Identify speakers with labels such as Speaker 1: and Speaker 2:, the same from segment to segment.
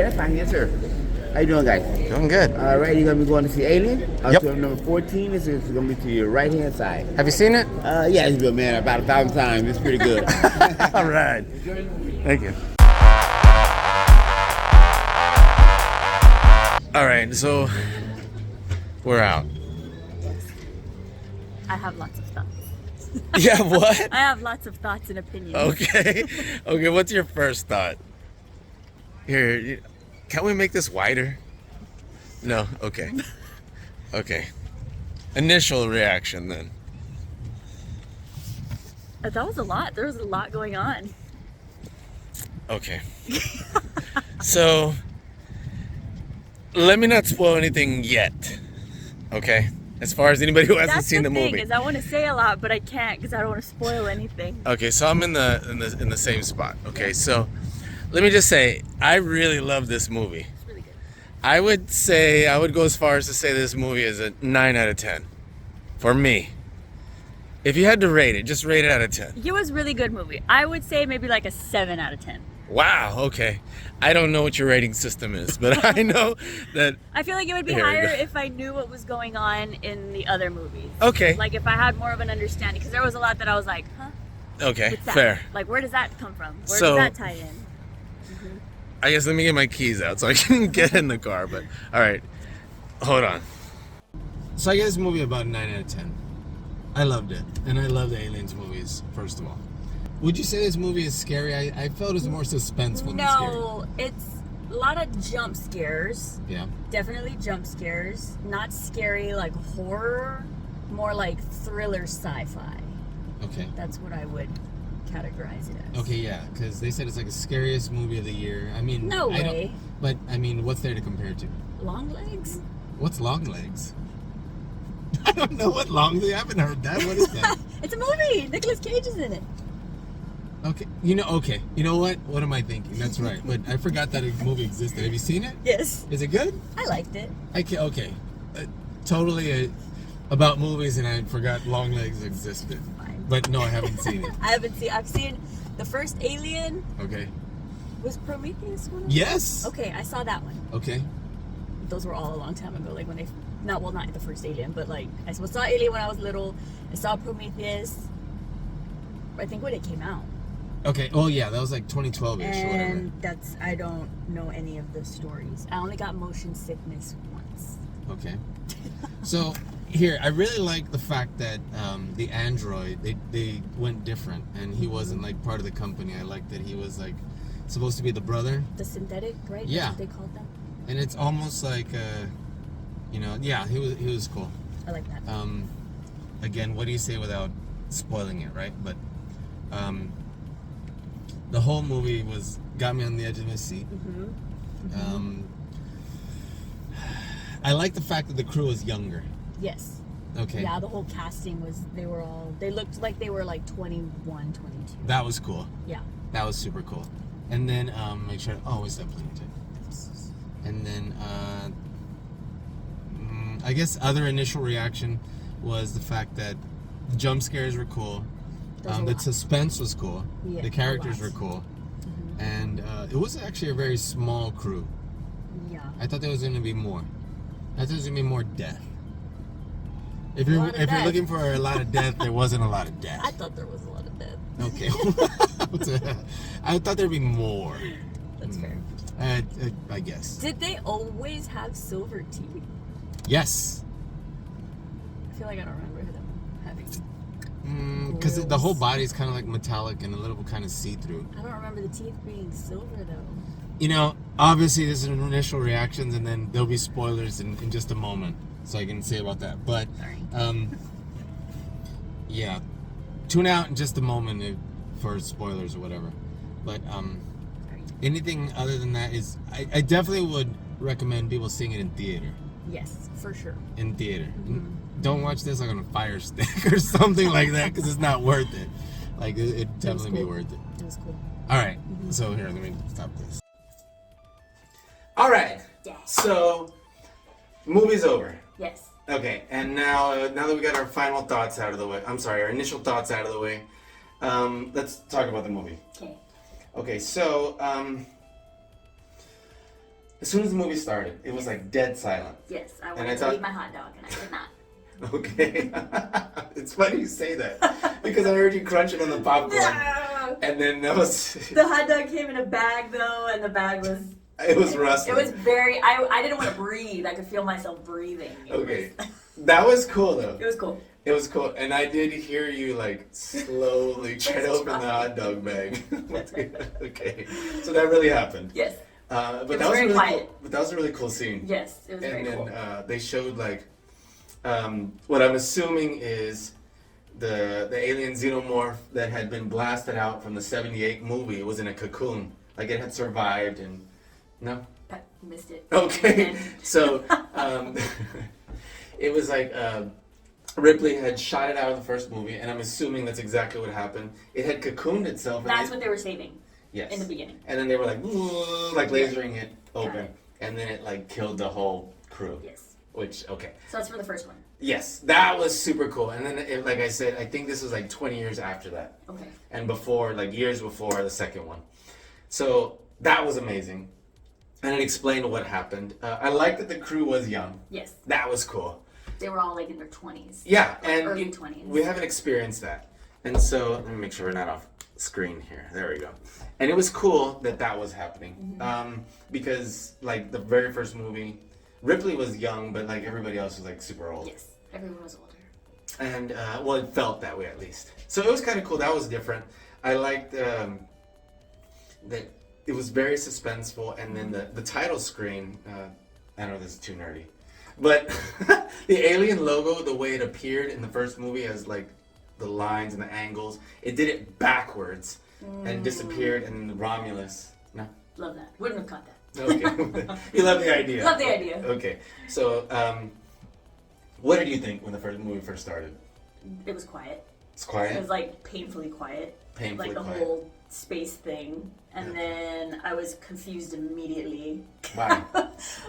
Speaker 1: that's fine. Yes, sir. How you doing, guys?
Speaker 2: Doing good.
Speaker 1: All right, you're gonna be going to see Alien.
Speaker 2: Yep.
Speaker 1: So number 14 is gonna be to your right hand side.
Speaker 2: Have you seen it?
Speaker 1: Yeah, it's good, man. About 1,000 times. It's pretty good.
Speaker 2: All right. Thank you. All right, so we're out.
Speaker 3: I have lots of thoughts.
Speaker 2: Yeah, what?
Speaker 3: I have lots of thoughts and opinions.
Speaker 2: Okay. Okay, what's your first thought? Here, can we make this wider? No? Okay. Okay. Initial reaction then.
Speaker 3: That was a lot. There was a lot going on.
Speaker 2: Okay. So, let me not spoil anything yet. Okay? As far as anybody who hasn't seen the movie.
Speaker 3: Is I want to say a lot, but I can't because I don't want to spoil anything.
Speaker 2: Okay, so I'm in the same spot. Okay, so let me just say I really love this movie.
Speaker 3: It's really good.
Speaker 2: I would go as far as to say this movie is a 9 out of 10 for me. If you had to rate it, just rate it out of 10.
Speaker 3: It was a really good movie. I would say maybe like a 7 out of 10.
Speaker 2: Wow, okay. I don't know what your rating system is, but I know that
Speaker 3: I feel like it would be
Speaker 2: Here we
Speaker 3: higher
Speaker 2: go.
Speaker 3: if I knew what was going on in the other movies.
Speaker 2: Okay.
Speaker 3: Like if I had more of an understanding, because there was a lot that I was like, huh?
Speaker 2: Okay,
Speaker 3: What's that?
Speaker 2: fair.
Speaker 3: Like where does that come from? Where
Speaker 2: So-
Speaker 3: does that tie in?
Speaker 2: I guess let me get my keys out so I can get in the car, but all right. Hold on. So I gave this movie about a 9 out of 10. I loved it, and I love the Aliens movies, first of all. Would you say this movie is scary? I felt it was more suspenseful than scary.
Speaker 3: No, it's a lot of jump scares.
Speaker 2: Yeah.
Speaker 3: Definitely jump scares. Not scary like horror, more like thriller sci-fi.
Speaker 2: Okay.
Speaker 3: That's what I would categorize it as.
Speaker 2: Okay, yeah, because they said it's like the scariest movie of the year. I mean,
Speaker 3: No
Speaker 2: I don't-
Speaker 3: way.
Speaker 2: But I mean, what's there to compare to?
Speaker 3: Long legs?
Speaker 2: What's Long Legs? I don't know what Long Legs. I haven't heard that. What is that?
Speaker 3: It's a movie. Nicolas Cage is in it.
Speaker 2: Okay, you know what? What am I thinking? That's right. But I forgot that a movie existed. Have you seen it?
Speaker 3: Yes.
Speaker 2: Is it good?
Speaker 3: I liked it.
Speaker 2: Okay. Totally about movies, and I forgot Long Legs existed.
Speaker 3: Fine.
Speaker 2: But no, I haven't seen it.
Speaker 3: I've seen the first Alien.
Speaker 2: Okay.
Speaker 3: Was Prometheus one of them?
Speaker 2: Yes.
Speaker 3: Okay, I saw that one.
Speaker 2: Okay.
Speaker 3: Those were all a long time ago. Like when they, not the first Alien, but like I saw Alien when I was little. I saw Prometheus. I think when it came out.
Speaker 2: Okay. Oh yeah, that was like 2012ish or whatever.
Speaker 3: And I don't know any of the stories. I only got motion sickness once.
Speaker 2: Okay. So here, I really like the fact that the android they went different, and he wasn't like part of the company. I like that he was like supposed to be the brother.
Speaker 3: The synthetic, right?
Speaker 2: Yeah.
Speaker 3: That's what they called them.
Speaker 2: And it's almost like, yeah, he was cool.
Speaker 3: I like that.
Speaker 2: Again, what do you say without spoiling it, right? But the whole movie got me on the edge of my seat. I like the fact that the crew was younger.
Speaker 3: Yes.
Speaker 2: Okay.
Speaker 3: Yeah, the whole casting they looked like they were like 21, 22.
Speaker 2: That was cool.
Speaker 3: Yeah.
Speaker 2: That was super cool. And then make sure. Oh, is that plenty of time? And then I guess other initial reaction was the fact that the jump scares were cool. The suspense was cool.
Speaker 3: Yeah,
Speaker 2: The characters
Speaker 3: a lot.
Speaker 2: were cool. And it was actually a very small crew.
Speaker 3: Yeah.
Speaker 2: I thought there was going to be more. I thought there was going to be more death. If
Speaker 3: A
Speaker 2: you're
Speaker 3: lot of
Speaker 2: if you're
Speaker 3: death.
Speaker 2: looking for a lot of death, there wasn't a lot of death.
Speaker 3: I thought there was a lot of death.
Speaker 2: Okay. I thought there'd be more.
Speaker 3: That's fair.
Speaker 2: I guess.
Speaker 3: Did they always have silver teeth?
Speaker 2: Yes.
Speaker 3: I feel like I don't remember them having.
Speaker 2: Because the
Speaker 3: Grills.
Speaker 2: whole body is kind of like metallic and a little kind of see-through.
Speaker 3: I don't remember the teeth being silver though.
Speaker 2: You know, obviously this is initial reactions, and then there'll be spoilers in just a moment, so I can say about that. But
Speaker 3: Sorry.
Speaker 2: yeah, tune out in just a moment for spoilers or whatever. But
Speaker 3: Sorry.
Speaker 2: anything other than that is, I definitely would recommend people seeing it in theater.
Speaker 3: Yes, for sure.
Speaker 2: In theater. Don't watch this like on a fire stick or something like that, because it's not worth it. Like it'd definitely be
Speaker 3: cool.
Speaker 2: worth it.
Speaker 3: It was cool.
Speaker 2: All right. So here, let me stop this. All right. So, movie's over.
Speaker 3: Yes.
Speaker 2: Okay, and now that we got our final thoughts out of the way, our initial thoughts out of the way, let's talk about the movie.
Speaker 3: Okay.
Speaker 2: Okay, so as soon as the movie started, it was like dead silent.
Speaker 3: Yes, I
Speaker 2: And
Speaker 3: wanted
Speaker 2: I
Speaker 3: to
Speaker 2: thought-
Speaker 3: eat my hot dog, and I did not.
Speaker 2: Okay. It's funny you say that because I heard you crunching on the popcorn,
Speaker 3: No!
Speaker 2: and then that was
Speaker 3: The hot dog came in a bag though, and the bag was.
Speaker 2: it was rustling.
Speaker 3: It was very. I didn't want to breathe. I could feel myself breathing.
Speaker 2: Okay, that was cool though.
Speaker 3: It was cool.
Speaker 2: It was cool, and I did hear you like slowly try to open the hot dog bag. Okay, so that really happened.
Speaker 3: Yes.
Speaker 2: But
Speaker 3: It was
Speaker 2: that was
Speaker 3: very
Speaker 2: really
Speaker 3: quiet.
Speaker 2: cool. But that was a really cool scene.
Speaker 3: Yes, it was
Speaker 2: And
Speaker 3: very
Speaker 2: then
Speaker 3: cool.
Speaker 2: they showed like what I'm assuming is the alien xenomorph that had been blasted out from the '78 movie was in a cocoon, like it had survived and no.
Speaker 3: I missed it.
Speaker 2: Okay,
Speaker 3: And-
Speaker 2: so it was like Ripley had shot it out of the first movie, and I'm assuming that's exactly what happened. It had cocooned itself. And
Speaker 3: That's what they were saving
Speaker 2: yes.
Speaker 3: in the beginning.
Speaker 2: And then they were like lasering it open,
Speaker 3: it.
Speaker 2: and then it like killed the whole crew.
Speaker 3: Yes.
Speaker 2: Which okay.
Speaker 3: So that's for the first one.
Speaker 2: Yes, that was super cool. And then, like I said, I think this was like 20 years after that,
Speaker 3: Okay.
Speaker 2: and before, like years before the second one. So that was amazing, and it explained what happened. I liked that the crew was young.
Speaker 3: Yes.
Speaker 2: That was cool.
Speaker 3: They were all like in their 20s.
Speaker 2: Yeah,
Speaker 3: Like
Speaker 2: and
Speaker 3: early 20s.
Speaker 2: we haven't experienced that, and so let me make sure we're not off screen here. There we go. And it was cool that that was happening, because like the very first movie, Ripley was young, but like everybody else was like super old.
Speaker 3: Yes. Everyone was older.
Speaker 2: And well, it felt that way at least. So it was kind of cool. That was different. I liked that it was very suspenseful, and then the title screen. I know this is too nerdy, but the alien logo, the way it appeared in the first movie as like the lines and the angles, it did it backwards and disappeared, and then the Romulus. No.
Speaker 3: Love that. Wouldn't have caught that.
Speaker 2: Okay. You love the idea.
Speaker 3: Love the idea.
Speaker 2: Okay. So, what did you think when the movie first started?
Speaker 3: It was quiet.
Speaker 2: It's
Speaker 3: It
Speaker 2: quiet.
Speaker 3: was like painfully quiet.
Speaker 2: Painfully
Speaker 3: like the
Speaker 2: quiet.
Speaker 3: whole space thing. And then I was confused immediately.
Speaker 2: Why?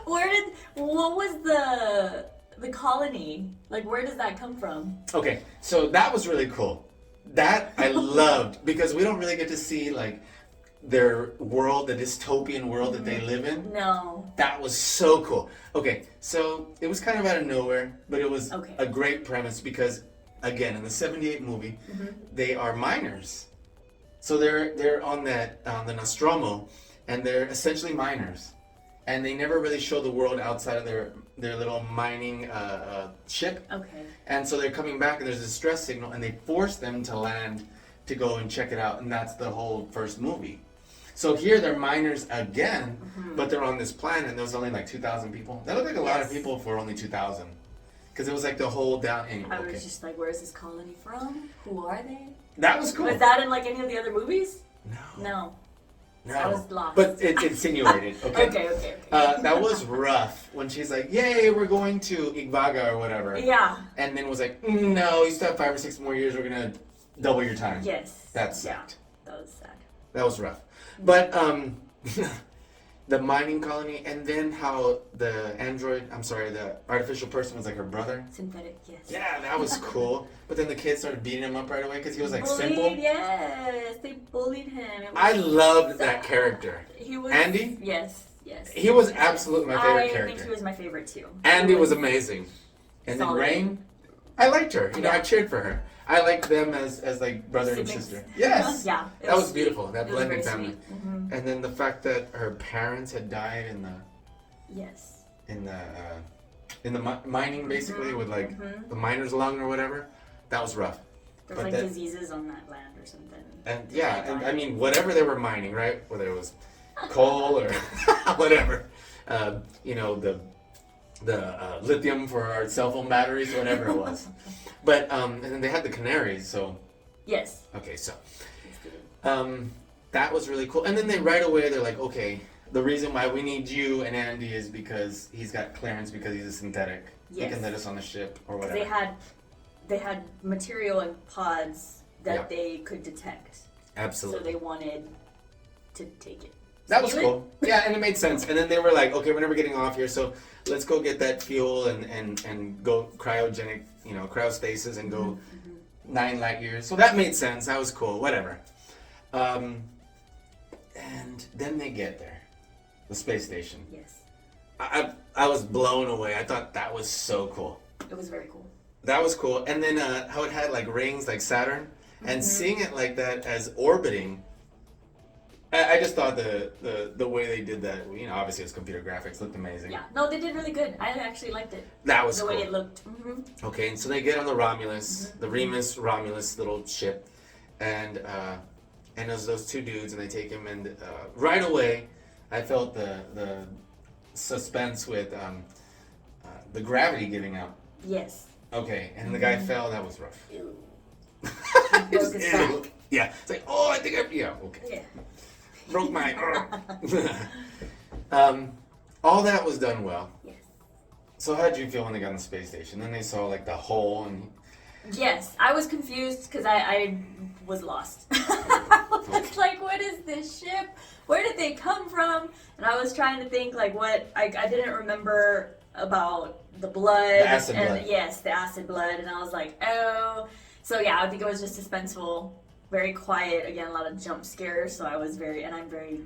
Speaker 3: What was the colony? Like where does that come from?
Speaker 2: Okay, so that was really cool. That I loved because we don't really get to see like their world, the dystopian world that they live in.
Speaker 3: No.
Speaker 2: That was so cool. Okay, so it was kind of out of nowhere, but it was
Speaker 3: Okay.
Speaker 2: a great premise because, again, in the '78 movie, they are miners. So they're on the Nostromo, and they're essentially miners, and they never really show the world outside of their little mining ship.
Speaker 3: Okay.
Speaker 2: And so they're coming back, and there's a distress signal, and they force them to land to go and check it out, and that's the whole first movie. So here they're miners again, but they're on this planet, and there was only like 2,000 people. That looked like a lot of
Speaker 3: Yes.
Speaker 2: people for only 2,000, because it was like the whole down. Anyway,
Speaker 3: I
Speaker 2: okay,
Speaker 3: was just like, where is this colony from? Who are they?
Speaker 2: that was cool.
Speaker 3: Was that in like any of the other movies?
Speaker 2: No,
Speaker 3: No.
Speaker 2: no,
Speaker 3: I was lost.
Speaker 2: but it's insinuated. Okay.
Speaker 3: Okay.
Speaker 2: That was rough when she's like, "Yay, we're going to Igvaga or whatever,"
Speaker 3: Yeah.
Speaker 2: and then was like, "No, you still have 5 or 6 more years. We're gonna double your time."
Speaker 3: Yes.
Speaker 2: That
Speaker 3: Yeah.
Speaker 2: sucked.
Speaker 3: That was sad.
Speaker 2: That was rough. But the mining colony, and then how the artificial person was like her brother.
Speaker 3: Synthetic, yes.
Speaker 2: Yeah, that was cool. But then the kids started beating him up right away because he was like
Speaker 3: Bullied,
Speaker 2: simple.
Speaker 3: yes. They bullied him. It was
Speaker 2: I loved that
Speaker 3: sad.
Speaker 2: character.
Speaker 3: He was
Speaker 2: Andy?
Speaker 3: Yes.
Speaker 2: He was
Speaker 3: Yes.
Speaker 2: absolutely my favorite
Speaker 3: I
Speaker 2: character.
Speaker 3: think he was my favorite too.
Speaker 2: Andy
Speaker 3: He
Speaker 2: was amazing. And then
Speaker 3: solid.
Speaker 2: Rain, I liked her. You know,
Speaker 3: Yeah.
Speaker 2: I cheered for her. I liked them as like brother and
Speaker 3: Siblings.
Speaker 2: sister. Yes.
Speaker 3: Yeah. it
Speaker 2: That was
Speaker 3: sweet.
Speaker 2: beautiful. That
Speaker 3: It was
Speaker 2: blended
Speaker 3: very
Speaker 2: family.
Speaker 3: sweet. Mhm.
Speaker 2: And then the fact that her parents had died in the
Speaker 3: Yes.
Speaker 2: mining basically with like the miner's lung or whatever. That was rough.
Speaker 3: There's
Speaker 2: But
Speaker 3: like
Speaker 2: that-
Speaker 3: diseases on that land or something.
Speaker 2: And yeah, and I mean whatever they were mining, right? Whether it was coal or whatever, you know, the lithium for our cell phone batteries, whatever it was. But and then they had the canaries, so
Speaker 3: Yes.
Speaker 2: okay, so
Speaker 3: It's good.
Speaker 2: that was really cool. And then right away they're like, okay, the reason why we need you and Andy is because he's got clearance because he's a synthetic. He
Speaker 3: Yes.
Speaker 2: can let us on the ship or
Speaker 3: 'Cause
Speaker 2: whatever.
Speaker 3: they had material in pods that
Speaker 2: Yeah.
Speaker 3: they could detect.
Speaker 2: Absolutely.
Speaker 3: So they wanted to take it.
Speaker 2: That was
Speaker 3: Steal it?
Speaker 2: cool. Yeah, and it made sense. And then they were like, okay, we're never getting off here, so let's go get that fuel and go cryogenic, you know, cryostasis and go 9 light years. So that made sense. That was cool. Whatever. And then they get there, the space station.
Speaker 3: Yes.
Speaker 2: I was blown away. I thought that was so cool.
Speaker 3: It was very cool.
Speaker 2: That was cool. And then how it had like rings like Saturn, and seeing it like that as orbiting. I just thought the way they did that, you know, obviously it's computer graphics, looked amazing.
Speaker 3: Yeah, no, they did really good. I actually liked it.
Speaker 2: That was
Speaker 3: the
Speaker 2: cool.
Speaker 3: way it looked.
Speaker 2: Okay, and so they get on the Romulus, the Remus Romulus little ship, and there's those two dudes, and they take him, and right away, I felt the suspense with the gravity giving out.
Speaker 3: Yes.
Speaker 2: Okay, and the guy fell. That was rough.
Speaker 3: Ew.
Speaker 2: Just,
Speaker 3: his back.
Speaker 2: yeah, it's like, oh, I think yeah, okay.
Speaker 3: Yeah.
Speaker 2: Broke my all that was done well.
Speaker 3: Yes.
Speaker 2: So how did you feel when they got on the space station? Then they saw like the hole and.
Speaker 3: Yes, I was confused because I was lost. I was like, what is this ship? Where did they come from? And I was trying to think like what I didn't remember about the blood.
Speaker 2: The acid blood.
Speaker 3: Yes, the acid blood. And I was like, oh. So yeah, I think it was just suspenseful, very quiet. Again, a lot of jump scares. So I was I'm very,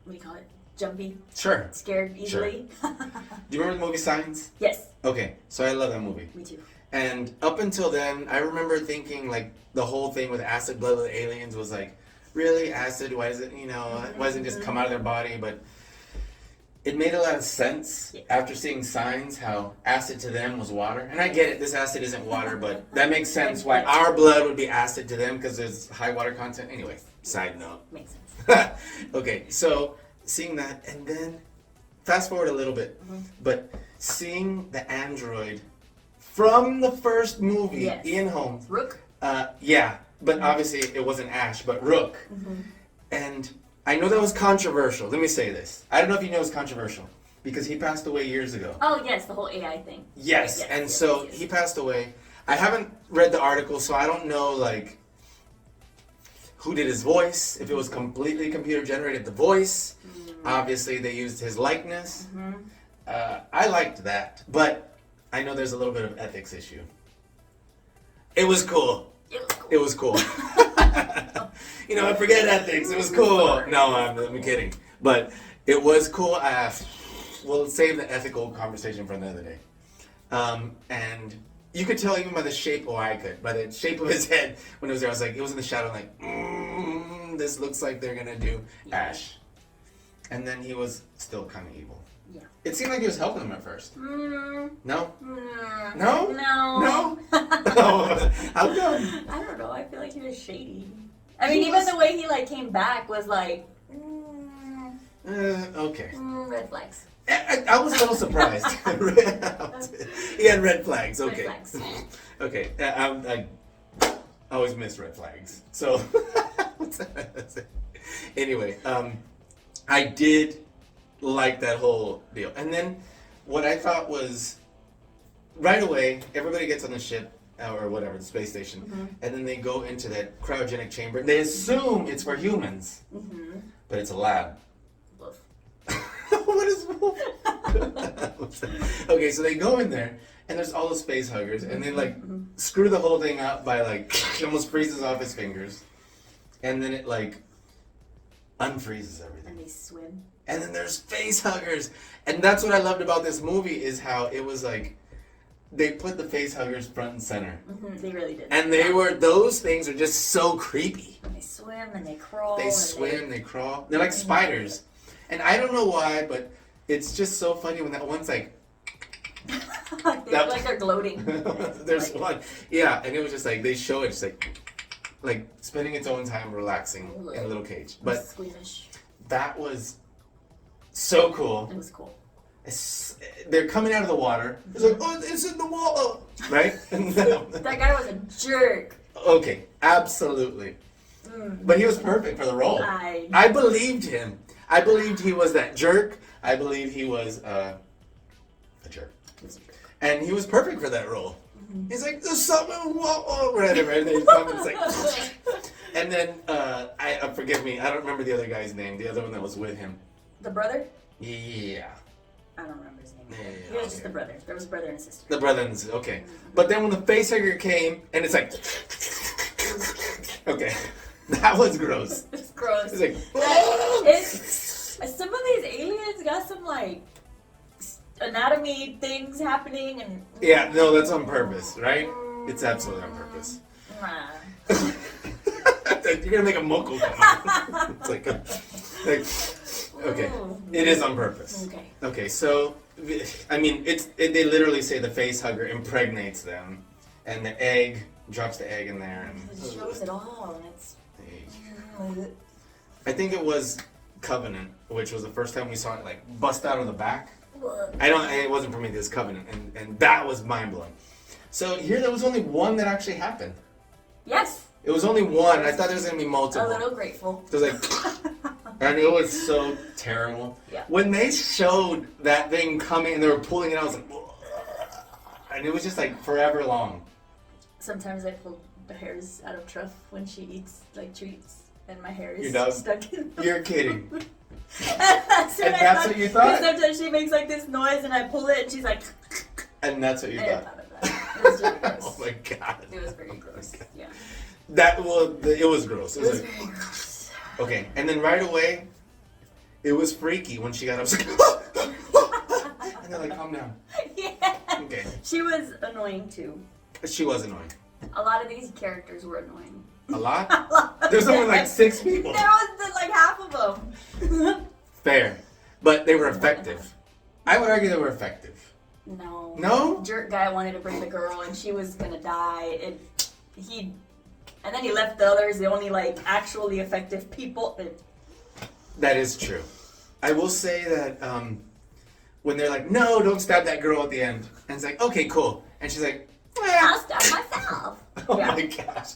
Speaker 3: what do you call it? Jumpy.
Speaker 2: Sure.
Speaker 3: Scared easily.
Speaker 2: Sure. Do you remember the movie Signs?
Speaker 3: Yes.
Speaker 2: Okay, so I love that movie.
Speaker 3: Me too.
Speaker 2: And up until then, I remember thinking like the whole thing with acid blood with aliens was like, really acid? Why does it, you know, why doesn't it just come out of their body? But it made a lot of sense after seeing Signs how acid to them was water. And I get it, this acid isn't water, but that makes sense why our blood would be acid to them because there's high water content. Anyway, side note.
Speaker 3: Makes sense.
Speaker 2: Okay, so seeing that, and then fast forward a little bit, but seeing the android from the first movie, Ian Holmes.
Speaker 3: Rook?
Speaker 2: Yeah, but obviously it wasn't Ash, but Rook. And I know that was controversial. Let me say this. I don't know if you know it's controversial because he passed away years ago.
Speaker 3: Oh, yes, the whole AI thing.
Speaker 2: Yes, and so he passed away. I haven't read the article, so I don't know, like, who did his voice, if it was completely computer generated, the voice. Obviously, they used his likeness. I liked that, but I know there's a little bit of ethics issue. It was cool. It was cool. You know, I forget ethics. It was cool. No, I'm kidding. But it was cool. We'll save the ethical conversation for another day. And you could tell even by the shape, or I could, by the shape of his head when it was there. I was like, it was in the shadow, like, this looks like they're going to do Ash. And then he was still kind of evil.
Speaker 3: Yeah.
Speaker 2: It seemed like he was helping them at first. No? No?
Speaker 3: No.
Speaker 2: No? How come?
Speaker 3: I don't know. I feel like he was shady. I mean, even the way he like came back was like,
Speaker 2: Okay.
Speaker 3: red flags.
Speaker 2: I was a little surprised. He had red flags. Okay.
Speaker 3: Red flags.
Speaker 2: Okay. I always miss red flags. So, anyway, I did like that whole deal. And then what I thought was, right away, everybody gets on the ship, or whatever, the space station, and then they go into that cryogenic chamber. They assume it's for humans, but it's a lab.
Speaker 3: Woof.
Speaker 2: What is wolf? Okay, so they go in there, and there's all the space huggers, and they like screw the whole thing up by like, it almost freezes off his fingers, and then it like unfreezes everything.
Speaker 3: And they swim.
Speaker 2: And then there's face huggers, and that's what I loved about this movie is how it was like, they put the face huggers front and center.
Speaker 3: They really did.
Speaker 2: And they were, those things are just so creepy.
Speaker 3: And they swim and they crawl.
Speaker 2: They swim, they crawl. They're like spiders. And I don't know why, but it's just so funny when that one's like...
Speaker 3: They look like they're gloating.
Speaker 2: There's one. Yeah, and it was just like, they show it just like spending its own time relaxing in a little cage. But
Speaker 3: squeamish.
Speaker 2: That was so cool.
Speaker 3: It was cool.
Speaker 2: They're coming out of the water. It's like, oh, it's in the wall, oh. Right?
Speaker 3: That guy was a jerk.
Speaker 2: Okay, absolutely. But he was perfect for the role. I believed him. I believed he was that jerk. I believed he was a jerk. And he was perfect for that role. He's like, there's something, whoa, whatever. And then he comes and it's like, and then, forgive me, I don't remember the other guy's name, the other one that was with him.
Speaker 3: The brother?
Speaker 2: Yeah.
Speaker 3: I don't remember his name.
Speaker 2: Yeah,
Speaker 3: He was just the brother. There was a brother and a sister.
Speaker 2: The brother and the sister, okay. But then when the facehugger came, and it's like, okay, that was gross.
Speaker 3: It's gross.
Speaker 2: It's like,
Speaker 3: Some of these aliens got some like anatomy things happening and.
Speaker 2: Yeah, no, that's on purpose, right? It's absolutely on purpose. You're gonna make a moco come out. It's like, okay, it is on purpose.
Speaker 3: Okay.
Speaker 2: Okay, so I mean, they literally say the face hugger impregnates them, and the egg drops the egg in there, and
Speaker 3: It shows it all, and it's.
Speaker 2: I think it was Covenant, which was the first time we saw it like bust out of the back. It wasn't Prometheus, Covenant, and that was mind blowing. So here there was only one that actually happened.
Speaker 3: Yes.
Speaker 2: It was only one. I thought there was gonna be multiple.
Speaker 3: A little grateful.
Speaker 2: It was like, and it was so terrible.
Speaker 3: Yeah.
Speaker 2: When they showed that thing coming and they were pulling it out, I was like, and it was just like forever long.
Speaker 3: Sometimes I pull the hairs out of Truff when she eats like treats, and my hair is
Speaker 2: Your dog?
Speaker 3: stuck in.
Speaker 2: You're kidding.
Speaker 3: That's
Speaker 2: And that's what you thought?
Speaker 3: Because sometimes she makes like this noise, and I pull it, and she's like.
Speaker 2: And that's what you
Speaker 3: I
Speaker 2: thought.
Speaker 3: thought of that. It was really gross.
Speaker 2: Oh my god.
Speaker 3: It was very gross. Yeah.
Speaker 2: It was gross. It was like,
Speaker 3: very gross.
Speaker 2: okay, and then right away, it was freaky when she got up. Like, and they're like, calm down.
Speaker 3: Yeah.
Speaker 2: Okay.
Speaker 3: She was annoying too.
Speaker 2: She was annoying.
Speaker 3: A lot of these characters were annoying.
Speaker 2: A lot? There's only like 6 people.
Speaker 3: There was like half of them.
Speaker 2: Fair. But they were effective. I would argue they were effective.
Speaker 3: No.
Speaker 2: No?
Speaker 3: Jerk guy wanted to bring the girl, and she was gonna die. And then he left the others, the only like actually effective people.
Speaker 2: That is true. I will say that when they're like, no, don't stab that girl at the end. And it's like, okay, cool. And she's like,
Speaker 3: I'll stab myself.
Speaker 2: oh
Speaker 3: Yeah.
Speaker 2: my gosh.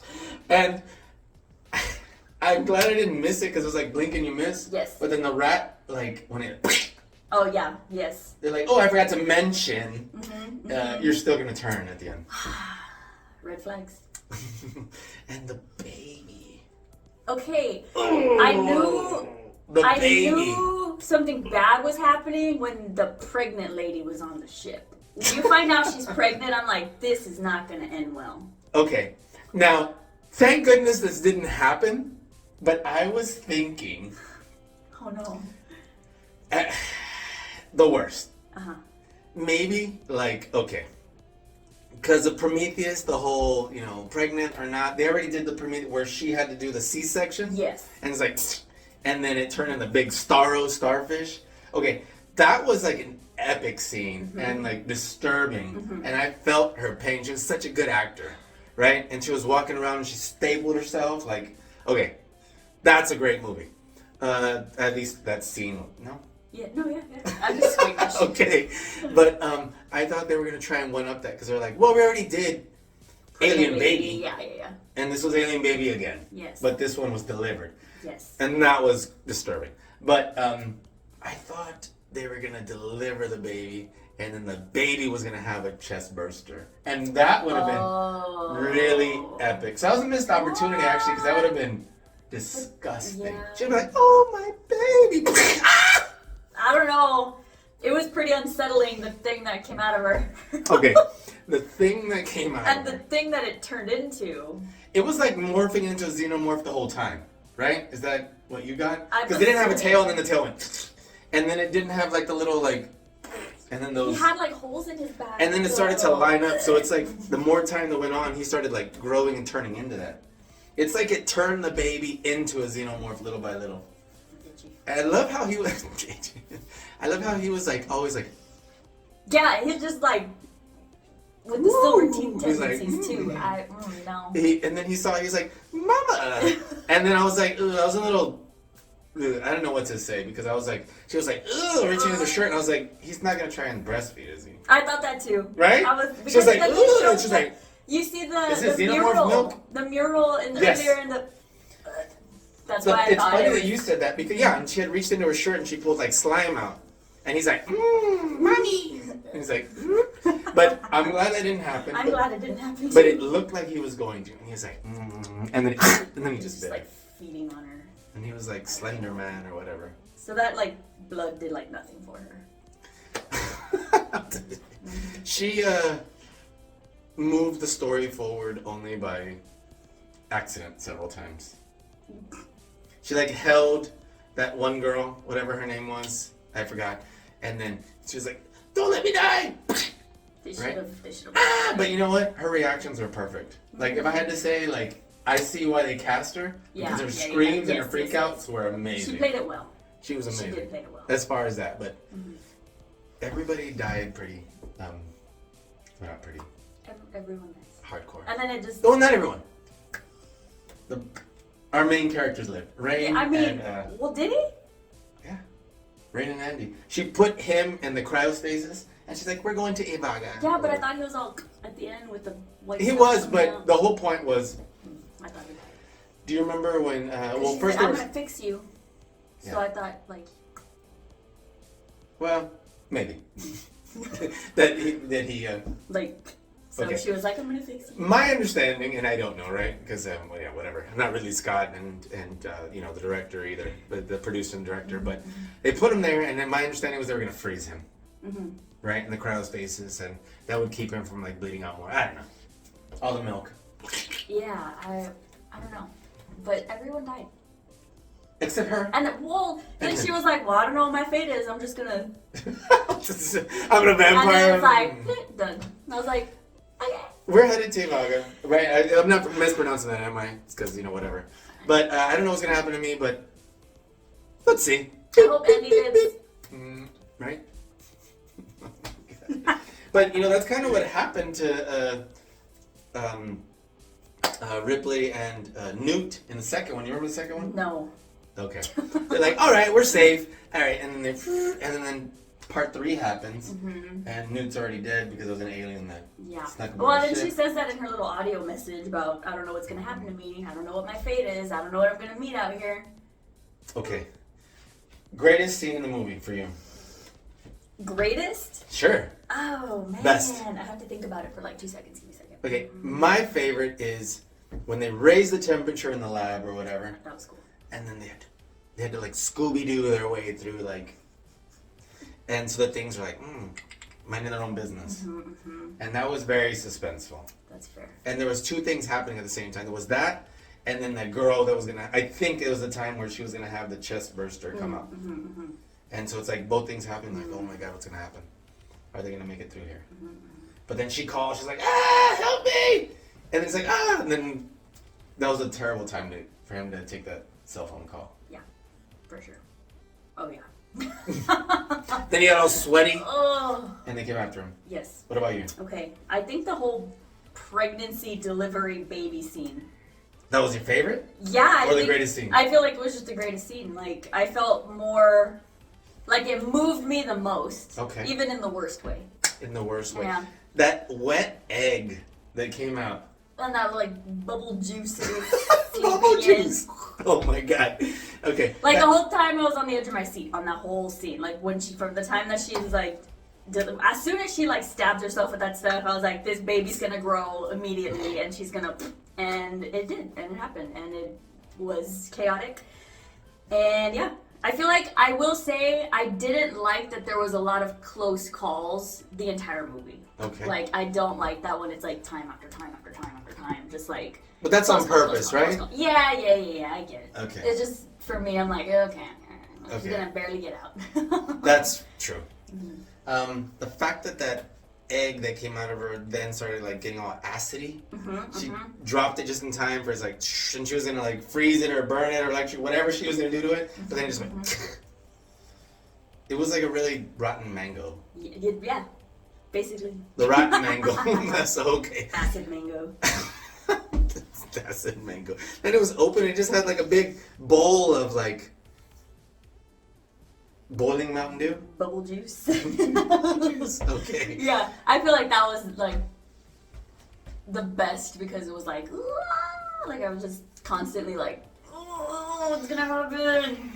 Speaker 2: And I'm glad I didn't miss it because it was like blink and you miss.
Speaker 3: Yes.
Speaker 2: But then the rat, like, when it,
Speaker 3: Oh yeah. Yes.
Speaker 2: they're like, oh, I forgot to mention, you're still going to turn at the end.
Speaker 3: Red flags.
Speaker 2: And the baby.
Speaker 3: Okay. I knew.
Speaker 2: The
Speaker 3: I
Speaker 2: baby.
Speaker 3: knew something bad was happening when the pregnant lady was on the ship. When you find out she's pregnant, I'm like, this is not going to end well.
Speaker 2: Okay. Now, thank goodness this didn't happen, but I was thinking
Speaker 3: Oh no.
Speaker 2: the worst.
Speaker 3: Uh-huh.
Speaker 2: Maybe, like, okay. Because of Prometheus, the whole, pregnant or not, they already did the Prometheus where she had to do the C-section.
Speaker 3: Yes.
Speaker 2: And it's like, and then it turned into big starfish. Okay, that was like an epic scene and like disturbing. And I felt her pain. She was such a good actor, right? And she was walking around and she stapled herself. Like, okay, that's a great movie. At least that scene, no?
Speaker 3: Yeah, no, yeah. I'm just squeamish.
Speaker 2: Okay, but I thought they were gonna try and one up that because they're like, well, we already did Alien Baby,
Speaker 3: Yeah.
Speaker 2: and this was Alien Baby again.
Speaker 3: Yes.
Speaker 2: But this one was delivered,
Speaker 3: Yes.
Speaker 2: and that was disturbing. But I thought they were gonna deliver the baby, and then the baby was gonna have a chest burster, and that would have been really epic. So that was a missed opportunity actually, because that would have been disgusting.
Speaker 3: Yeah.
Speaker 2: She'd be like, oh my baby.
Speaker 3: I don't know. It was pretty unsettling, the thing that came out of her.
Speaker 2: Okay, the thing that came out
Speaker 3: And
Speaker 2: of
Speaker 3: the
Speaker 2: her,
Speaker 3: thing that it turned into.
Speaker 2: it was like morphing into a xenomorph the whole time, right? Is that what you got?
Speaker 3: I
Speaker 2: Because they didn't have a
Speaker 3: was-
Speaker 2: tail, and then the tail went, and then it didn't have like the little like, and then
Speaker 3: He
Speaker 2: those,
Speaker 3: had like holes in his back.
Speaker 2: and then it started to line up. So it's like the more time that went on, he started like growing and turning into that. It's like it turned the baby into a xenomorph little by little. And I love how he was. I love how he was like always like.
Speaker 3: Yeah, he's just like with the silver teeth
Speaker 2: He's like,
Speaker 3: tendencies too. No.
Speaker 2: And then he was like, Mama! And then I was like, ugh, I was a little, ugh, I don't know what to say because I was like, she was like, ugh, reaching into the shirt, and I was like, he's not gonna try and breastfeed, is he?
Speaker 3: I thought that too.
Speaker 2: Right?
Speaker 3: I was
Speaker 2: She was like,
Speaker 3: then he
Speaker 2: ugh,
Speaker 3: showed
Speaker 2: and she's like,
Speaker 3: you see
Speaker 2: Is it
Speaker 3: the
Speaker 2: xenomorph
Speaker 3: mural,
Speaker 2: milk?
Speaker 3: the mural in the
Speaker 2: Yes.
Speaker 3: earlier in the. That's
Speaker 2: so
Speaker 3: why I
Speaker 2: it's
Speaker 3: thought
Speaker 2: funny
Speaker 3: it
Speaker 2: that
Speaker 3: was.
Speaker 2: you said that because and she had reached into her shirt and she pulled like slime out, and he's like, mommy, and he's like, but I'm glad that didn't happen.
Speaker 3: I'm glad it didn't happen.
Speaker 2: But
Speaker 3: too.
Speaker 2: it looked like he was going to, and he was like, and then he just bit
Speaker 3: like
Speaker 2: her.
Speaker 3: feeding on her.
Speaker 2: And he was like Slender Man or whatever.
Speaker 3: So that like blood did like nothing for her.
Speaker 2: She moved the story forward only by accident several times. She like held that one girl, whatever her name was, I forgot, and then she was like, don't let me die.
Speaker 3: They should
Speaker 2: Right?
Speaker 3: have. They should have.
Speaker 2: Ah, but you know what? Her reactions were perfect. Like if I had to say, like I see why they cast her because her screams and her freakouts were amazing.
Speaker 3: She played it well.
Speaker 2: She was amazing.
Speaker 3: She did play it well.
Speaker 2: As far as that, but everybody died pretty. Well, not pretty.
Speaker 3: Everyone dies.
Speaker 2: Hardcore.
Speaker 3: And then it just.
Speaker 2: Oh, not everyone. Our main characters lived. Rain
Speaker 3: I mean,
Speaker 2: and
Speaker 3: well, did he?
Speaker 2: yeah, Rain and Andy. She put him in the cryostasis, and she's like, "We're going to Ibaga."
Speaker 3: Yeah, but I thought he was all at the end with the white.
Speaker 2: He
Speaker 3: stuff
Speaker 2: was,
Speaker 3: coming
Speaker 2: but
Speaker 3: out.
Speaker 2: the whole point was.
Speaker 3: I thought he died.
Speaker 2: Do you remember when? Well,
Speaker 3: She's
Speaker 2: first
Speaker 3: like,
Speaker 2: there
Speaker 3: I'm
Speaker 2: was.
Speaker 3: gonna fix you. So
Speaker 2: Yeah.
Speaker 3: I thought, like.
Speaker 2: Well, maybe that he.
Speaker 3: Like. So
Speaker 2: Okay.
Speaker 3: she was like, I'm gonna fix you.
Speaker 2: My understanding, and I don't know, right? Because well, yeah, whatever. I'm not Ridley Scott and you know the director either, but the producer and director. But they put him there, and then my understanding was they were gonna freeze him, right, in the cryostasis, and that would keep him from like bleeding out more. I don't know. All the milk,
Speaker 3: Yeah, I don't know, but everyone died.
Speaker 2: except her.
Speaker 3: And then she was like, well, I don't know what my fate is. I'm just gonna.
Speaker 2: I'm a
Speaker 3: And
Speaker 2: vampire.
Speaker 3: then it's like done. And I was like, okay.
Speaker 2: We're headed to Ibaga, right? I'm not mispronouncing that, am I? It's because, you know, whatever. But I don't know what's going to happen to me, but let's see.
Speaker 3: I hope Andy lives.
Speaker 2: Right? But, you know, that's kind of what happened to Ripley and Newt in the second one. You remember the second one?
Speaker 3: No.
Speaker 2: Okay. They're like, all right, we're safe. All right, and then part 3 happens, and Newt's already dead because it was an alien that snuck aboard
Speaker 3: Well,
Speaker 2: the
Speaker 3: and
Speaker 2: ship.
Speaker 3: she says that in her little audio message about, I don't know what's gonna happen to me. I don't know what my fate is. I don't know what I'm gonna meet out here.
Speaker 2: Okay. Greatest scene in the movie for you?
Speaker 3: Greatest?
Speaker 2: Sure.
Speaker 3: Oh man,
Speaker 2: Best.
Speaker 3: I have to think about it for like 2 seconds. Give me a second.
Speaker 2: Okay, my favorite is when they raise the temperature in the lab or whatever,
Speaker 3: That was cool.
Speaker 2: and then they had to like Scooby-Doo their way through like, and so the things are like, minding their own business, and that was very suspenseful.
Speaker 3: That's fair.
Speaker 2: And there was 2 things happening at the same time. There was that, and then that girl that was gonna. I think it was the time where she was gonna have the chest burster come up, and so it's like both things happening. Like, oh my god, what's gonna happen? Are they gonna make it through here? But then she calls. She's like, help me! And it's like, and then that was a terrible time for him to take that cell phone call.
Speaker 3: Yeah, for sure. Oh yeah.
Speaker 2: Then he got all sweaty,
Speaker 3: Oh
Speaker 2: and they came after him.
Speaker 3: yes.
Speaker 2: What about you?
Speaker 3: Okay, I think the whole pregnancy, delivery, baby scene.
Speaker 2: That was your favorite?
Speaker 3: Yeah,
Speaker 2: Or the greatest scene?
Speaker 3: I feel like it was just the greatest scene. Like I felt more, like it moved me the most.
Speaker 2: Okay.
Speaker 3: Even in the worst way.
Speaker 2: In the worst way.
Speaker 3: Yeah.
Speaker 2: That wet egg that came out.
Speaker 3: And that like bubble juice.
Speaker 2: Bubble juice. Oh my god. Okay.
Speaker 3: Like the whole time I was on the edge of my seat on that whole scene. Like when from the time that she was like, as soon as she like stabbed herself with that stuff, I was like, this baby's gonna grow immediately, and she's gonna, and it did, and it happened, and it was chaotic, and yeah. I feel like I will say I didn't like that there was a lot of close calls the entire movie.
Speaker 2: Okay.
Speaker 3: Like I don't like that when it's like time after time after time after time, just like.
Speaker 2: But that's on
Speaker 3: close call,
Speaker 2: purpose,
Speaker 3: close
Speaker 2: right?
Speaker 3: call, close call. Yeah, I get it.
Speaker 2: Okay.
Speaker 3: It's just for me, I'm like, okay, she's
Speaker 2: Okay.
Speaker 3: gonna barely get out.
Speaker 2: That's true. The fact that egg that came out of her then started like getting all acidy. She dropped it just in time for it's like, and she was gonna like freeze it or burn it or electric whatever she was gonna do to it. But then it just went. It was like a really rotten mango.
Speaker 3: Yeah, basically.
Speaker 2: The rotten mango. That's okay.
Speaker 3: Acid mango.
Speaker 2: Acid mango. And it was open. It just had like a big bowl of like boiling Mountain Dew.
Speaker 3: Bubble juice.
Speaker 2: Okay.
Speaker 3: Yeah, I feel like that was like the best because it was like, like I was just constantly like, oh, what's gonna happen?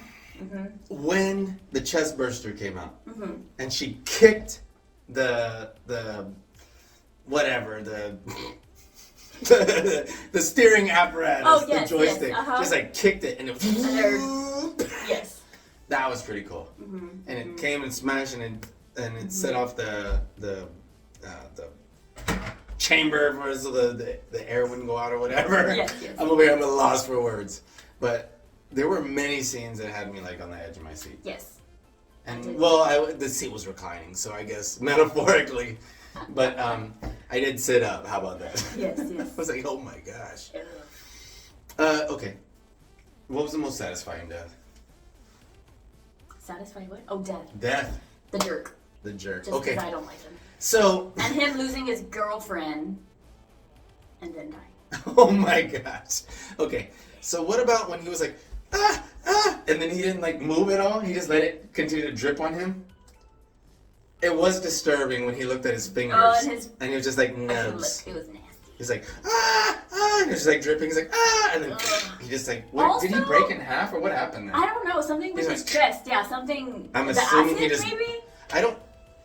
Speaker 2: When the chest burster came out and she kicked the whatever the steering apparatus, the joystick, just like kicked it and it
Speaker 3: Yes.
Speaker 2: That was pretty cool. And it came and smashed and it set off the chamber for so the air wouldn't go out or whatever.
Speaker 3: Yes.
Speaker 2: I'm over here, I'm at a loss for words. But there were many scenes that had me like on the edge of my seat.
Speaker 3: Yes.
Speaker 2: And well, the seat was reclining, so I guess metaphorically, but I did sit up. How about that?
Speaker 3: Yes.
Speaker 2: I was like, oh my gosh. Okay. What was the most satisfying death?
Speaker 3: Satisfying what? Oh, death.
Speaker 2: Death.
Speaker 3: The jerk.
Speaker 2: The jerk.
Speaker 3: Just
Speaker 2: Okay.
Speaker 3: because I don't like him.
Speaker 2: So.
Speaker 3: And him losing his girlfriend and then dying.
Speaker 2: Oh my gosh. Okay. So what about when he was like, and then he didn't like move at all? He just let it continue to drip on him? It was disturbing when he looked at his fingers.
Speaker 3: Oh,
Speaker 2: and he was just like,
Speaker 3: It
Speaker 2: nubs.
Speaker 3: was nasty.
Speaker 2: He's like, and it was like dripping. He's like, and then he just like, what,
Speaker 3: Also,
Speaker 2: did he break in half or what happened there?
Speaker 3: I don't know. Something with his chest. Yeah, something.
Speaker 2: I'm
Speaker 3: the
Speaker 2: assuming
Speaker 3: acid,
Speaker 2: he just.
Speaker 3: maybe?
Speaker 2: I don't.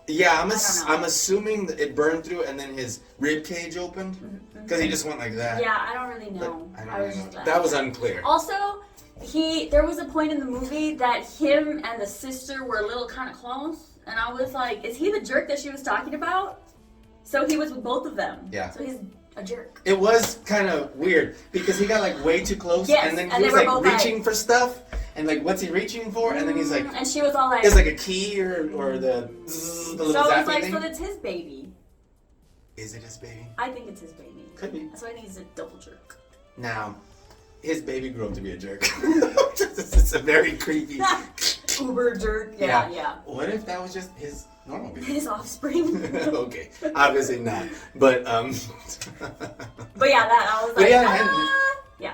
Speaker 2: Yeah,
Speaker 3: I don't know.
Speaker 2: I'm assuming that it burned through and then his rib cage opened because he just went like that.
Speaker 3: Yeah, I don't really know.
Speaker 2: But I don't
Speaker 3: was
Speaker 2: know.
Speaker 3: just
Speaker 2: That was unclear.
Speaker 3: Also, there was a point in the movie that him and the sister were a little kind of close, and I was like, is he the jerk that she was talking about? So he was with both of them.
Speaker 2: Yeah.
Speaker 3: So he's a jerk.
Speaker 2: It was kind of weird because he got like way too close,
Speaker 3: Yes,
Speaker 2: and then
Speaker 3: and
Speaker 2: he
Speaker 3: they
Speaker 2: was
Speaker 3: were
Speaker 2: like
Speaker 3: both
Speaker 2: reaching
Speaker 3: like-
Speaker 2: for stuff, and like what's he reaching for? And then he's like,
Speaker 3: and she was all like,
Speaker 2: it's like a key or the little
Speaker 3: so
Speaker 2: zappy
Speaker 3: it's like,
Speaker 2: thing.
Speaker 3: so that's his baby.
Speaker 2: Is it his baby?
Speaker 3: I think it's his baby.
Speaker 2: Could be.
Speaker 3: That's why he's a double jerk.
Speaker 2: Now, his baby grew up to be a jerk. It's a very creepy.
Speaker 3: Uber jerk. Yeah.
Speaker 2: What if that was just his normal baby?
Speaker 3: His offspring.
Speaker 2: Okay, obviously not. But
Speaker 3: But yeah, that I was
Speaker 2: But
Speaker 3: like,
Speaker 2: yeah,
Speaker 3: yeah.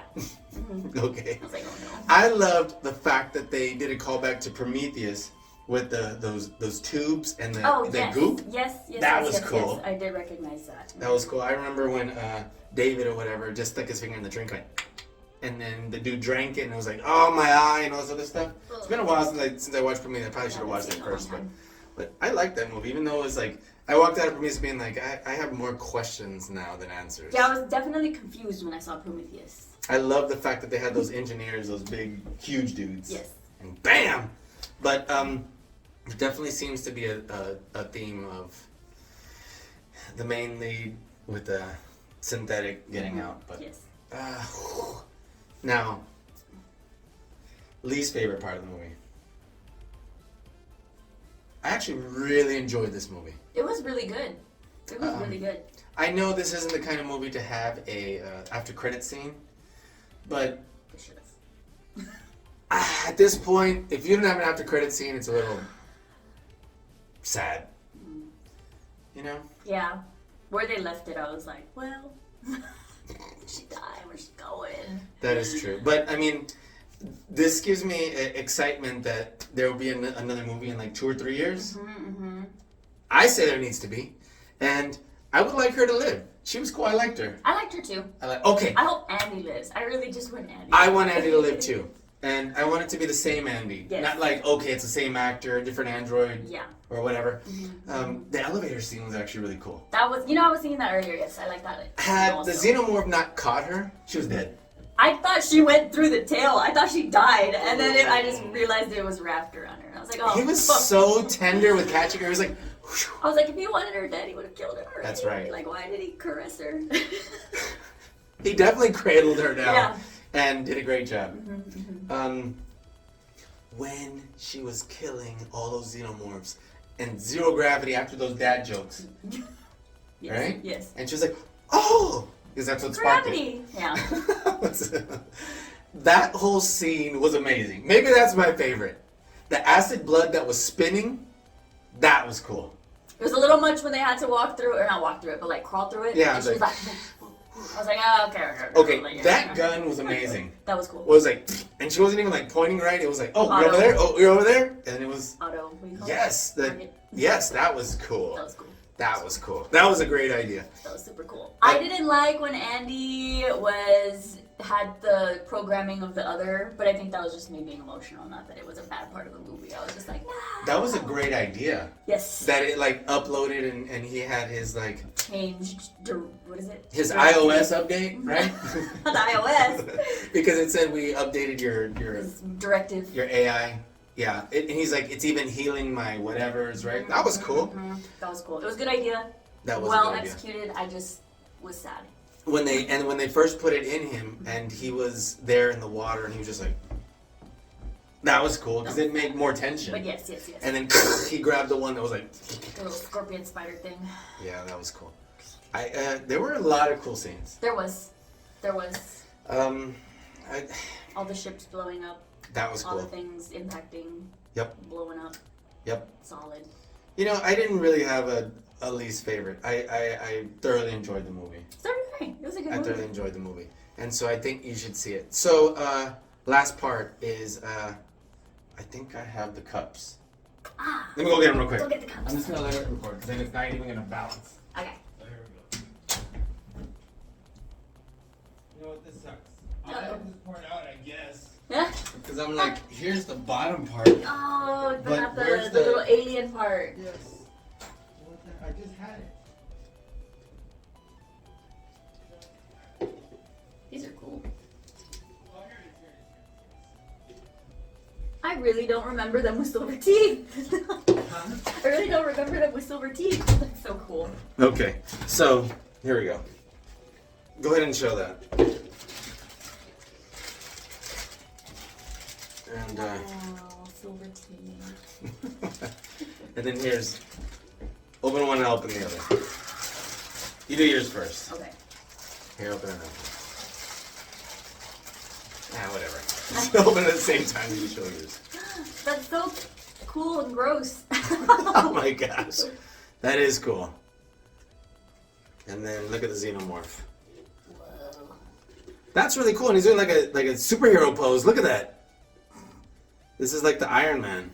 Speaker 2: okay.
Speaker 3: I was like, oh no.
Speaker 2: I loved the fact that they did a callback to Prometheus with those tubes and the goop.
Speaker 3: Yes.
Speaker 2: That was
Speaker 3: yes,
Speaker 2: cool.
Speaker 3: Yes. I did recognize that.
Speaker 2: That was cool. I remember when David or whatever just stuck his finger in the drink like, and then the dude drank it and it was like, oh my eye and all this other stuff. It's been a while since I watched Prometheus. I probably should have watched it first, but I liked that movie, even though it was like I walked out of Prometheus being like, I have more questions now than answers.
Speaker 3: Yeah, I was definitely confused when I saw Prometheus.
Speaker 2: I love the fact that they had those engineers, those big, huge dudes.
Speaker 3: Yes.
Speaker 2: And bam! But there definitely seems to be a theme of the main lead with the synthetic getting out. But
Speaker 3: Yes.
Speaker 2: Now, least favorite part of the movie. I actually really enjoyed this movie.
Speaker 3: It was really good. It was really good.
Speaker 2: I know this isn't the kind of movie to have a after credit scene, but
Speaker 3: It should have.
Speaker 2: at this point, if you don't have an after credit scene, it's a little sad. You know?
Speaker 3: Yeah. Where they left it, I was like, well, she died. Where's she going?
Speaker 2: That is true. But I mean, this gives me excitement that there will be another movie in like 2 or 3 years. I say there needs to be, and I would like her to live. She was cool. I liked her.
Speaker 3: I liked her too.
Speaker 2: Okay.
Speaker 3: I hope Andy lives. I really just want Andy.
Speaker 2: I want Andy to live too, and I want it to be the same Andy.
Speaker 3: Yes.
Speaker 2: Not like okay, it's the same actor, different android.
Speaker 3: Yeah.
Speaker 2: Or whatever. The elevator scene was actually really cool.
Speaker 3: That was, I was thinking that earlier. Yes, I like that.
Speaker 2: Had
Speaker 3: also.
Speaker 2: the xenomorph not caught her, she was dead.
Speaker 3: I thought she went through the tail. I thought she died, and then I just realized it was wrapped around her. And I was like, oh.
Speaker 2: He was
Speaker 3: fuck.
Speaker 2: so tender with catching her. He was like, whew.
Speaker 3: I was like, if he wanted her dead, he would have killed her already.
Speaker 2: That's right.
Speaker 3: Like, why did he caress her?
Speaker 2: He definitely cradled her down
Speaker 3: Yeah.
Speaker 2: and did a great job. When she was killing all those xenomorphs and zero gravity after those dad jokes,
Speaker 3: Yes.
Speaker 2: right?
Speaker 3: Yes.
Speaker 2: And she was like, oh, because that's what sparked it.
Speaker 3: Gravity. Yeah.
Speaker 2: That whole scene was amazing. Maybe that's my favorite. The acid blood that was spinning, that was cool.
Speaker 3: It was a little much when they had to walk through, or not walk through it, but like crawl through it.
Speaker 2: Yeah,
Speaker 3: And she was
Speaker 2: like-
Speaker 3: like, I was like, oh, okay.
Speaker 2: Okay,
Speaker 3: Like, yeah,
Speaker 2: that
Speaker 3: yeah.
Speaker 2: gun was amazing.
Speaker 3: That was cool.
Speaker 2: It was like, and she wasn't even like pointing right. It was like, oh, you're
Speaker 3: Auto.
Speaker 2: over there. Oh, you're over there. And it was,
Speaker 3: Auto. What do you call
Speaker 2: yes,
Speaker 3: it? Target.
Speaker 2: yes, that was cool.
Speaker 3: That was cool.
Speaker 2: That was cool. That was a great idea.
Speaker 3: That was super cool. I didn't like when Andy had the programming of the other, but I think that was just me being emotional, not that it was a bad part of the movie. I was just like, nah.
Speaker 2: That was a great idea.
Speaker 3: Yes.
Speaker 2: That it like uploaded and he had his like
Speaker 3: What is it?
Speaker 2: his iOS update, right?
Speaker 3: The iOS.
Speaker 2: Because it said we updated your
Speaker 3: His directive.
Speaker 2: your AI. Yeah, and he's like, it's even healing my whatevers, right? That was cool.
Speaker 3: That was cool. It was a good idea.
Speaker 2: That was
Speaker 3: well
Speaker 2: a good idea.
Speaker 3: executed. I just was sad.
Speaker 2: When they first put it in him and he was there in the water and he was just like, That was cool because it made more tension.
Speaker 3: But yes.
Speaker 2: And then he grabbed the one that was like
Speaker 3: The little scorpion spider thing.
Speaker 2: Yeah, that was cool. There were a lot of cool scenes.
Speaker 3: There was.
Speaker 2: I,
Speaker 3: All the ships blowing up.
Speaker 2: that was
Speaker 3: All
Speaker 2: cool.
Speaker 3: the things impacting.
Speaker 2: Yep.
Speaker 3: Blowing up.
Speaker 2: Yep.
Speaker 3: Solid.
Speaker 2: You know, I didn't really have a least favorite. I thoroughly enjoyed the movie.
Speaker 3: It was a good
Speaker 2: I
Speaker 3: movie.
Speaker 2: thoroughly enjoyed the movie. And so I think you should see it. So, last part is, I think I have the cups.
Speaker 3: Ah.
Speaker 2: Let me go get them real quick.
Speaker 3: Go get the cups.
Speaker 2: I'm just going to let it record because then it's not even going to balance.
Speaker 3: Okay.
Speaker 2: So here we go. You know what, this sucks. I'll
Speaker 3: Uh-oh.
Speaker 2: just pour it out, I guess.
Speaker 3: Yeah.
Speaker 2: Because I'm like, here's the bottom part.
Speaker 3: Oh, but
Speaker 2: But
Speaker 3: not
Speaker 2: where's
Speaker 3: the
Speaker 2: the-
Speaker 3: little alien part.
Speaker 2: Yes. What the, I just had it.
Speaker 3: These are cool. I really don't remember them with silver teeth. I really don't remember them with silver teeth. That's so cool.
Speaker 2: Okay, so here we go. Go ahead and show that. And
Speaker 3: Oh, silver teeth.
Speaker 2: and then here's open one and open the other. You do yours first.
Speaker 3: Okay.
Speaker 2: Here, open it up. Whatever. Open at the same time as you show yours.
Speaker 3: That's so cool and gross.
Speaker 2: Oh my gosh, that is cool. And then look at the xenomorph.
Speaker 3: Whoa.
Speaker 2: That's really cool, and he's doing like a superhero pose. Look at that. This is like the Iron Man.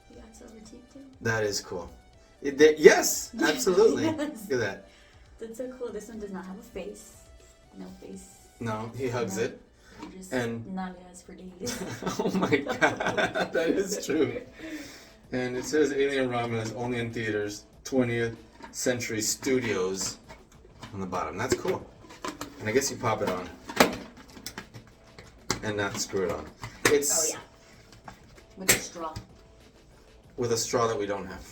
Speaker 3: You got silver teeth too?
Speaker 2: That is cool. Yes, absolutely.
Speaker 3: Yes.
Speaker 2: Look at that.
Speaker 3: That's so cool. This one does not have a face. No face.
Speaker 2: No, he hugs it.
Speaker 3: Just
Speaker 2: And-
Speaker 3: nalgas for days.
Speaker 2: Oh my god, that is true. And it says Alien Romulus only in theaters, 20th Century Studios on the bottom. That's cool. And I guess you pop it on and not screw it on. It's
Speaker 3: Oh yeah. With a straw.
Speaker 2: with a straw that we don't have.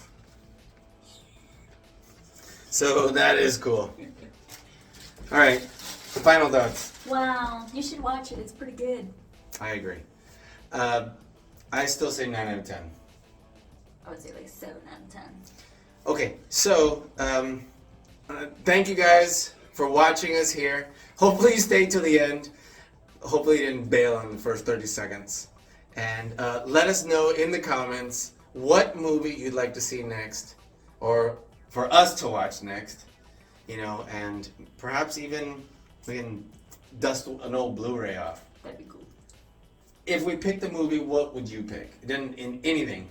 Speaker 2: So that is cool. All right, final thoughts.
Speaker 3: Wow, you should watch it. It's pretty good.
Speaker 2: I agree. I still say 9 out of 10.
Speaker 3: I would say like 7 out of 10.
Speaker 2: Okay, so thank you guys for watching us here. Hopefully you stayed till the end. Hopefully you didn't bail on the first 30 seconds. And let us know in the comments what movie you'd like to see next, or for us to watch next. You know, and perhaps even we can dust an old Blu-ray off.
Speaker 3: That'd be cool.
Speaker 2: If we picked a movie, what would you pick? Then in anything.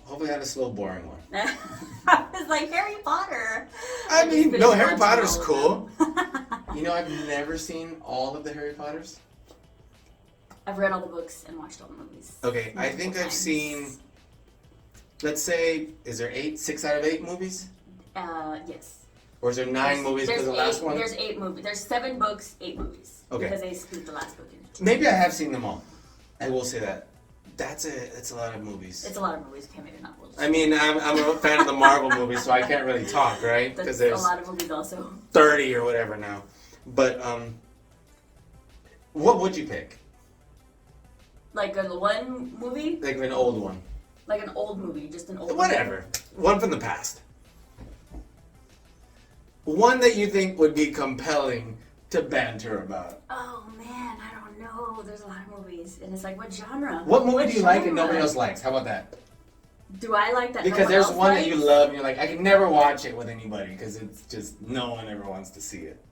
Speaker 2: Hopefully not a slow, boring one.
Speaker 3: I was like, Harry Potter.
Speaker 2: I
Speaker 3: just
Speaker 2: mean,
Speaker 3: finished
Speaker 2: no, Harry
Speaker 3: watching
Speaker 2: Potter's
Speaker 3: all of
Speaker 2: cool.
Speaker 3: them.
Speaker 2: You know, I've never seen all of the Harry Potters.
Speaker 3: I've read all the books and watched all the movies.
Speaker 2: Okay, I
Speaker 3: multiple
Speaker 2: think I've
Speaker 3: times.
Speaker 2: seen, let's say, is there 6 out of 8 movies?
Speaker 3: Yes.
Speaker 2: Or is there 9 movies for
Speaker 3: There's
Speaker 2: the last one?
Speaker 3: There's 8 movies. There's 7 books, 8 movies.
Speaker 2: Okay.
Speaker 3: Because they split the last book into 2.
Speaker 2: Maybe I have seen them all. I will say that. That's a lot of movies.
Speaker 3: It's a lot of movies. Okay, maybe not. We'll just-
Speaker 2: I mean, I'm a fan of the Marvel movies, so I can't really talk, right?
Speaker 3: That's
Speaker 2: Because
Speaker 3: a
Speaker 2: there's
Speaker 3: lot of movies also.
Speaker 2: 30 or whatever now. But what would you pick?
Speaker 3: Like a one movie?
Speaker 2: Like an old one.
Speaker 3: Like an old movie, just an old
Speaker 2: Whatever. One from the past. One that you think would be compelling to banter about.
Speaker 3: Oh man, I don't know. There's a lot of movies. And it's like, what genre?
Speaker 2: What movie do you like and
Speaker 3: genre?
Speaker 2: nobody else likes? How about that?
Speaker 3: Do I like that?
Speaker 2: Because
Speaker 3: no one
Speaker 2: there's
Speaker 3: else
Speaker 2: one
Speaker 3: likes?
Speaker 2: that you love and you're like, I can never watch it with anybody because it's just no one ever wants to see it.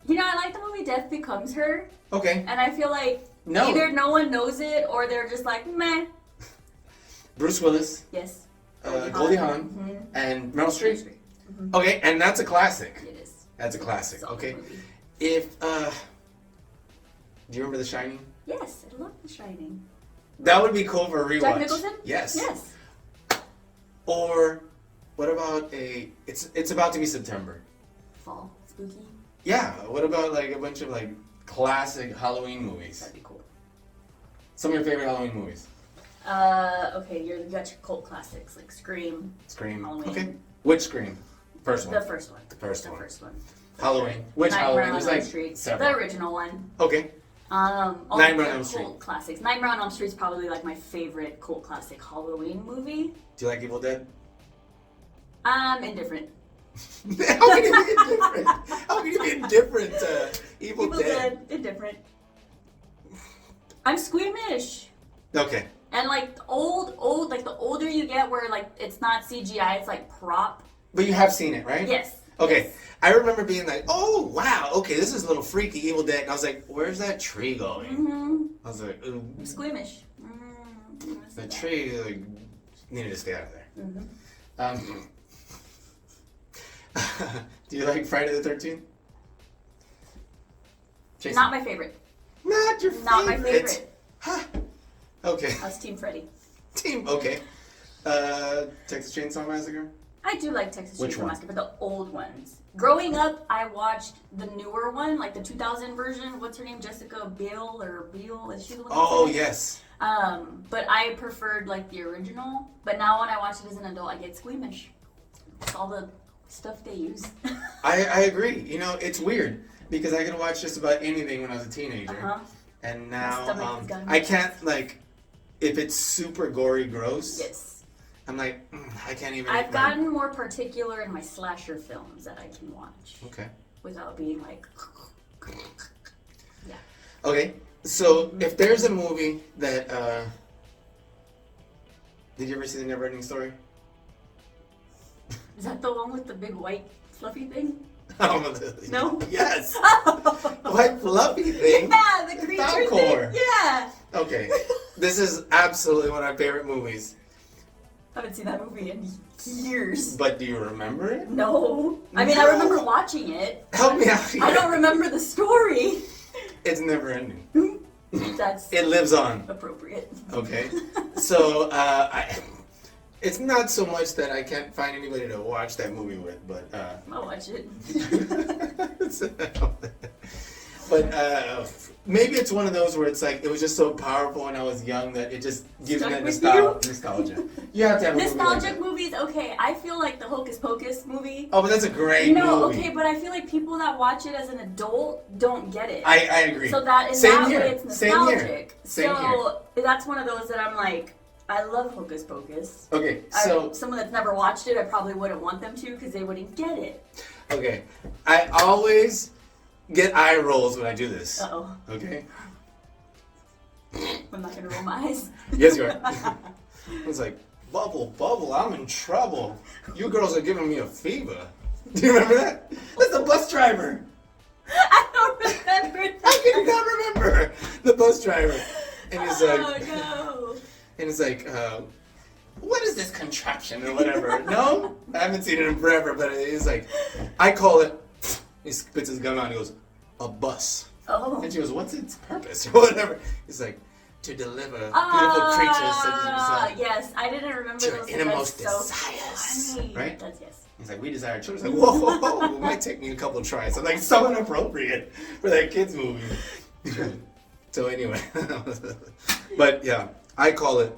Speaker 3: You know, I like the movie Death Becomes Her.
Speaker 2: Okay.
Speaker 3: And I feel like
Speaker 2: No.
Speaker 3: either no one knows it or they're just like, meh.
Speaker 2: Bruce Willis,
Speaker 3: Yes.
Speaker 2: Goldie Hawn,
Speaker 3: Mhm.
Speaker 2: and Meryl Streep.
Speaker 3: Mhm.
Speaker 2: Okay, and that's a classic.
Speaker 3: It is.
Speaker 2: That's a classic.
Speaker 3: Solid
Speaker 2: Okay.
Speaker 3: movie.
Speaker 2: If do you remember The Shining?
Speaker 3: Yes, I love The Shining.
Speaker 2: That would be cool for a rewatch.
Speaker 3: Jack Nicholson?
Speaker 2: Yes.
Speaker 3: Yes.
Speaker 2: Or what about it's about to be September.
Speaker 3: Fall. Spooky.
Speaker 2: Yeah, what about like a bunch of like classic Halloween movies?
Speaker 3: That'd be cool.
Speaker 2: Some of your favorite Halloween movies?
Speaker 3: Okay, you got your cult classics like Scream.
Speaker 2: Scream.
Speaker 3: Halloween.
Speaker 2: Okay. Which Scream? First one.
Speaker 3: The first one.
Speaker 2: The first one.
Speaker 3: The first one.
Speaker 2: Halloween. Which
Speaker 3: Nightmare
Speaker 2: Halloween?
Speaker 3: on
Speaker 2: There's
Speaker 3: Elm
Speaker 2: like
Speaker 3: Street.
Speaker 2: several.
Speaker 3: The original one.
Speaker 2: Okay.
Speaker 3: All
Speaker 2: Nightmare
Speaker 3: the
Speaker 2: on Elm Street.
Speaker 3: cult classics. Nightmare on Elm Street is probably like my favorite cult classic Halloween movie.
Speaker 2: Do you like Evil Dead?
Speaker 3: Indifferent.
Speaker 2: How can you be indifferent? How can you be indifferent to Evil Dead?
Speaker 3: Indifferent. I'm squeamish.
Speaker 2: Okay.
Speaker 3: And like old, like the older you get, where like it's not CGI, it's like prop.
Speaker 2: But you have seen it, right?
Speaker 3: Yes.
Speaker 2: Okay.
Speaker 3: Yes.
Speaker 2: I remember being like, oh, wow, okay, this is a little freaky, Evil Dead. And I was like, where's that tree going?
Speaker 3: Mm-hmm.
Speaker 2: I was like,
Speaker 3: I'm squeamish.
Speaker 2: the tree like, needed to stay out of there.
Speaker 3: Mm-hmm.
Speaker 2: Do you like Friday the 13th? Jason?
Speaker 3: Not my favorite.
Speaker 2: Not your favorite?
Speaker 3: Not my favorite.
Speaker 2: Huh. Okay.
Speaker 3: I was Team Freddy.
Speaker 2: Team, okay. Texas Chainsaw Massacre?
Speaker 3: I do like Texas
Speaker 2: Which
Speaker 3: Chainsaw
Speaker 2: one?
Speaker 3: Massacre, but the old ones. Growing up, I watched the newer one, like the 2000 version. What's her name? Jessica Biel or Biel? Is she the one?
Speaker 2: Oh,
Speaker 3: that's in it?
Speaker 2: yes.
Speaker 3: But I preferred like the original. But now when I watch it as an adult, I get squeamish. It's all the stuff they use.
Speaker 2: I agree. You know, it's weird because I could watch just about anything when I was a teenager.
Speaker 3: Uh-huh.
Speaker 2: And
Speaker 3: My
Speaker 2: now
Speaker 3: stomach has gotten
Speaker 2: I can't, like, if it's super gory gross,
Speaker 3: Yes.
Speaker 2: I'm like, I can't even.
Speaker 3: I've gotten more particular in my slasher films that I can watch
Speaker 2: Okay.
Speaker 3: without being like, yeah.
Speaker 2: Okay, so if there's a movie that, did you ever see The Neverending Story?
Speaker 3: Is that the one with the big white fluffy thing?
Speaker 2: No? Yes!
Speaker 3: Oh.
Speaker 2: White fluffy thing?
Speaker 3: Yeah, the creature
Speaker 2: Falcor.
Speaker 3: thing. Yeah.
Speaker 2: Okay, this is absolutely one of my favorite movies.
Speaker 3: I haven't seen that movie in years.
Speaker 2: But do you remember it?
Speaker 3: No. I mean, I remember watching it.
Speaker 2: Help me out here.
Speaker 3: I don't remember the story.
Speaker 2: It's never ending.
Speaker 3: That's
Speaker 2: It lives on.
Speaker 3: appropriate.
Speaker 2: Okay. So, it's not so much that I can't find anybody to watch that movie with, but,
Speaker 3: I'll watch it.
Speaker 2: but maybe it's one of those where it's like, it was just so powerful when I was young that it just gives me
Speaker 3: Stuck
Speaker 2: that
Speaker 3: with
Speaker 2: nostalgia. You have to have a movie like
Speaker 3: Nostalgic
Speaker 2: that.
Speaker 3: movies, okay. I feel like the Hocus Pocus movie.
Speaker 2: Oh, but that's a great
Speaker 3: No,
Speaker 2: movie.
Speaker 3: okay, but I feel like people that watch it as an adult don't get it.
Speaker 2: I agree.
Speaker 3: So that in
Speaker 2: Same
Speaker 3: that
Speaker 2: here.
Speaker 3: way it's
Speaker 2: Same
Speaker 3: nostalgic.
Speaker 2: here. Same
Speaker 3: So that's one of those that I'm like, I love Hocus Pocus.
Speaker 2: Okay, so
Speaker 3: someone that's never watched it, I probably wouldn't want them to because they wouldn't get it.
Speaker 2: okay, I always get eye rolls when I do this.
Speaker 3: Uh-oh.
Speaker 2: Okay.
Speaker 3: I'm not gonna roll my eyes.
Speaker 2: Yes, you are. It's like, Bubble, I'm in trouble. You girls are giving me a fever. Do you remember that? That's the bus driver.
Speaker 3: I don't remember that.
Speaker 2: How can you not remember the bus driver? And he's like,
Speaker 3: Oh no.
Speaker 2: and it's like, what is this contraption or whatever? No, I haven't seen it in forever, but it's like, I call it. He spits his gun out and he goes, a bus.
Speaker 3: Oh.
Speaker 2: And she goes, what's its purpose or whatever? He's like, to deliver beautiful creatures such as yourself.
Speaker 3: Yes, I didn't remember
Speaker 2: To your
Speaker 3: those.
Speaker 2: innermost
Speaker 3: That's
Speaker 2: desires,
Speaker 3: so funny.
Speaker 2: right?
Speaker 3: That's yes.
Speaker 2: He's like, we desire children. It's like, whoa, it might take me a couple of tries. I'm like, so inappropriate for that kid's movie. So anyway, but yeah, I call it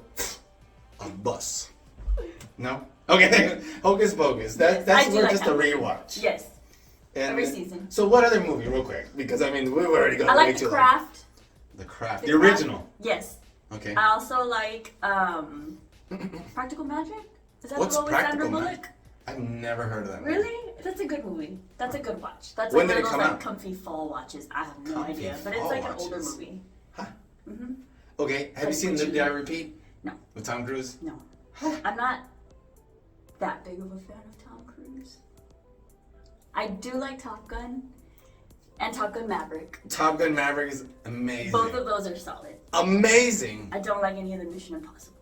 Speaker 2: a bus. No? Okay, Hocus Pocus.
Speaker 3: Yes,
Speaker 2: That's
Speaker 3: I do
Speaker 2: worth
Speaker 3: like
Speaker 2: just
Speaker 3: that
Speaker 2: a
Speaker 3: movie.
Speaker 2: rewatch.
Speaker 3: Yes.
Speaker 2: And
Speaker 3: Every season.
Speaker 2: So what other movie, real quick? Because I mean, we've already gone
Speaker 3: I
Speaker 2: way
Speaker 3: like
Speaker 2: too
Speaker 3: The
Speaker 2: long.
Speaker 3: Craft.
Speaker 2: The Craft.
Speaker 3: The
Speaker 2: The
Speaker 3: Craft.
Speaker 2: original.
Speaker 3: Yes.
Speaker 2: Okay.
Speaker 3: I also like Practical Magic. Is that
Speaker 2: What's
Speaker 3: the one with Sandra
Speaker 2: Practical
Speaker 3: Bullock?
Speaker 2: Magic? I've never heard of that movie.
Speaker 3: Really? That's a good movie. That's a good watch. That's
Speaker 2: When
Speaker 3: like
Speaker 2: did
Speaker 3: one
Speaker 2: it
Speaker 3: of those
Speaker 2: come
Speaker 3: like
Speaker 2: out?
Speaker 3: comfy fall watches. I have no
Speaker 2: Comfy
Speaker 3: idea, but it's
Speaker 2: fall
Speaker 3: like an older
Speaker 2: watches.
Speaker 3: movie.
Speaker 2: Huh.
Speaker 3: Mm-hmm.
Speaker 2: Okay. Have you
Speaker 3: Like
Speaker 2: seen
Speaker 3: Richie.
Speaker 2: Live, Die, Repeat?
Speaker 3: No.
Speaker 2: With Tom Cruise?
Speaker 3: No. I'm not that big of a fan of Tom Cruise. I do like Top Gun and Top Gun Maverick.
Speaker 2: Top Gun Maverick is amazing.
Speaker 3: Both of those are solid.
Speaker 2: Amazing.
Speaker 3: I don't like any of the Mission Impossible.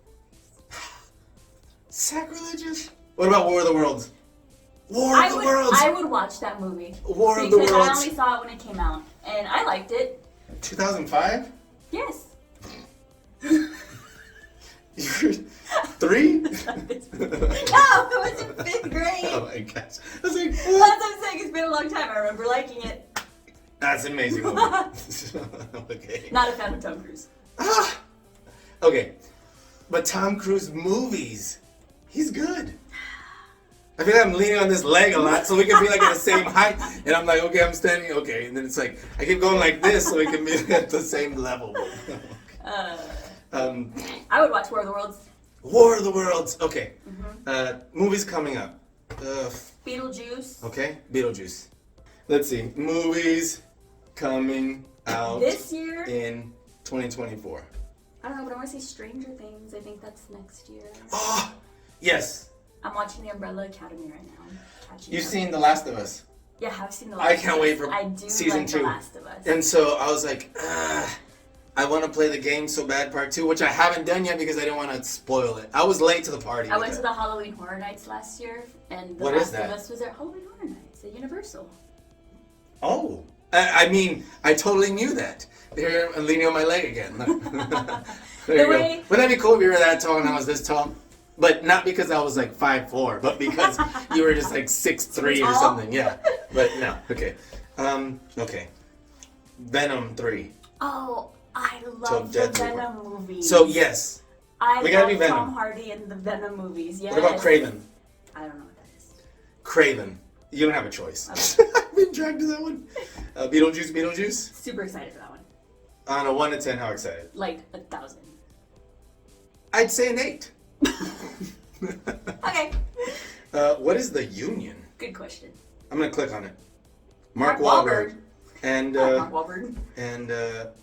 Speaker 2: Sacrilegious. What about War of the Worlds? War of the Worlds.
Speaker 3: I would watch that movie.
Speaker 2: War of the
Speaker 3: because I
Speaker 2: Worlds.
Speaker 3: only saw it when it came out, and I liked it.
Speaker 2: 2005?
Speaker 3: Yes.
Speaker 2: You're 3?
Speaker 3: No, it was in 5th grade.
Speaker 2: Oh my gosh. I was like,
Speaker 3: That's
Speaker 2: what?
Speaker 3: what I'm saying. It's been a long time. I remember liking it.
Speaker 2: That's an amazing movie. Okay.
Speaker 3: Not a fan of Tom Cruise.
Speaker 2: Ah! Okay. But Tom Cruise movies, he's good. I feel like I'm leaning on this leg a lot so we can be like at the same height. And I'm like, okay, I'm standing, okay. And then it's like, I keep going like this so we can be at the same level.
Speaker 3: I would watch War of the Worlds.
Speaker 2: War of the Worlds. Okay.
Speaker 3: Mm-hmm.
Speaker 2: Movies coming up.
Speaker 3: Beetlejuice.
Speaker 2: Okay, Beetlejuice. Let's see. Movies coming out
Speaker 3: This year?
Speaker 2: in 2024.
Speaker 3: I don't know, but I want to see Stranger Things. I think that's next year.
Speaker 2: Oh, yes.
Speaker 3: I'm watching The Umbrella Academy right now.
Speaker 2: You've seen The Last of Us.
Speaker 3: Yeah, I've seen The Last of Us.
Speaker 2: I can't wait for
Speaker 3: I do
Speaker 2: season
Speaker 3: like
Speaker 2: 2.
Speaker 3: The Last of Us.
Speaker 2: And so I was like, I want to play the game so bad, part 2, which I haven't done yet because I didn't want to spoil it. I was late to the party.
Speaker 3: I went to the Halloween Horror Nights last year, and The Last of Us was at Halloween Horror Nights at Universal.
Speaker 2: Oh. I mean, I totally knew that. Here, I'm leaning on my leg again. There you go. Wouldn't that be cool if you were that tall and I was this tall? But not because I was like 5'4", but because you were just like 6'3" or something. Yeah. But no. Okay. Okay. Venom 3.
Speaker 3: Oh, I love the Venom movies.
Speaker 2: So yes.
Speaker 3: I
Speaker 2: we gotta
Speaker 3: love
Speaker 2: be Venom.
Speaker 3: Tom Hardy in the Venom movies. Yes.
Speaker 2: What about Craven?
Speaker 3: I don't know what that is.
Speaker 2: Craven. You don't have a choice.
Speaker 3: Okay.
Speaker 2: I've been dragged to that one. Beetlejuice.
Speaker 3: Super excited for that one.
Speaker 2: On a 1 to 10, how excited?
Speaker 3: Like 1,000.
Speaker 2: I'd say an 8.
Speaker 3: Okay.
Speaker 2: What is the Union?
Speaker 3: Good question.
Speaker 2: I'm gonna click on it. Mark
Speaker 3: Wahlberg.
Speaker 2: Wahlberg. And
Speaker 3: Mark Wahlberg.
Speaker 2: and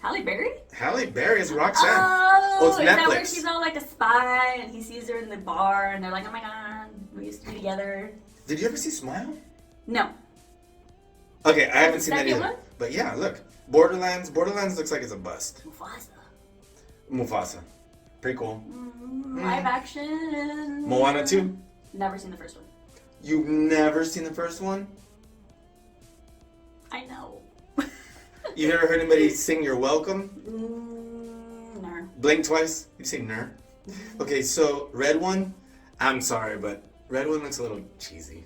Speaker 3: Halle Berry?
Speaker 2: Halle Berry is Roxanne.
Speaker 3: Oh,
Speaker 2: it's
Speaker 3: is
Speaker 2: Netflix.
Speaker 3: that where she's all like a spy and he sees her in the bar and they're like, oh my god, we used to be together.
Speaker 2: Did you ever see Smile?
Speaker 3: No.
Speaker 2: Okay, I haven't seen that
Speaker 3: second
Speaker 2: either.
Speaker 3: one?
Speaker 2: But yeah, look. Borderlands looks like it's a bust. Mufasa. Pretty cool.
Speaker 3: Live action.
Speaker 2: Moana 2?
Speaker 3: Never seen the first one.
Speaker 2: You've never seen the first one?
Speaker 3: I know.
Speaker 2: You've never heard anybody sing You're Welcome?
Speaker 3: No.
Speaker 2: Blink twice? You've seen Ner? Okay, so Red One, I'm sorry, but Red One looks a little cheesy.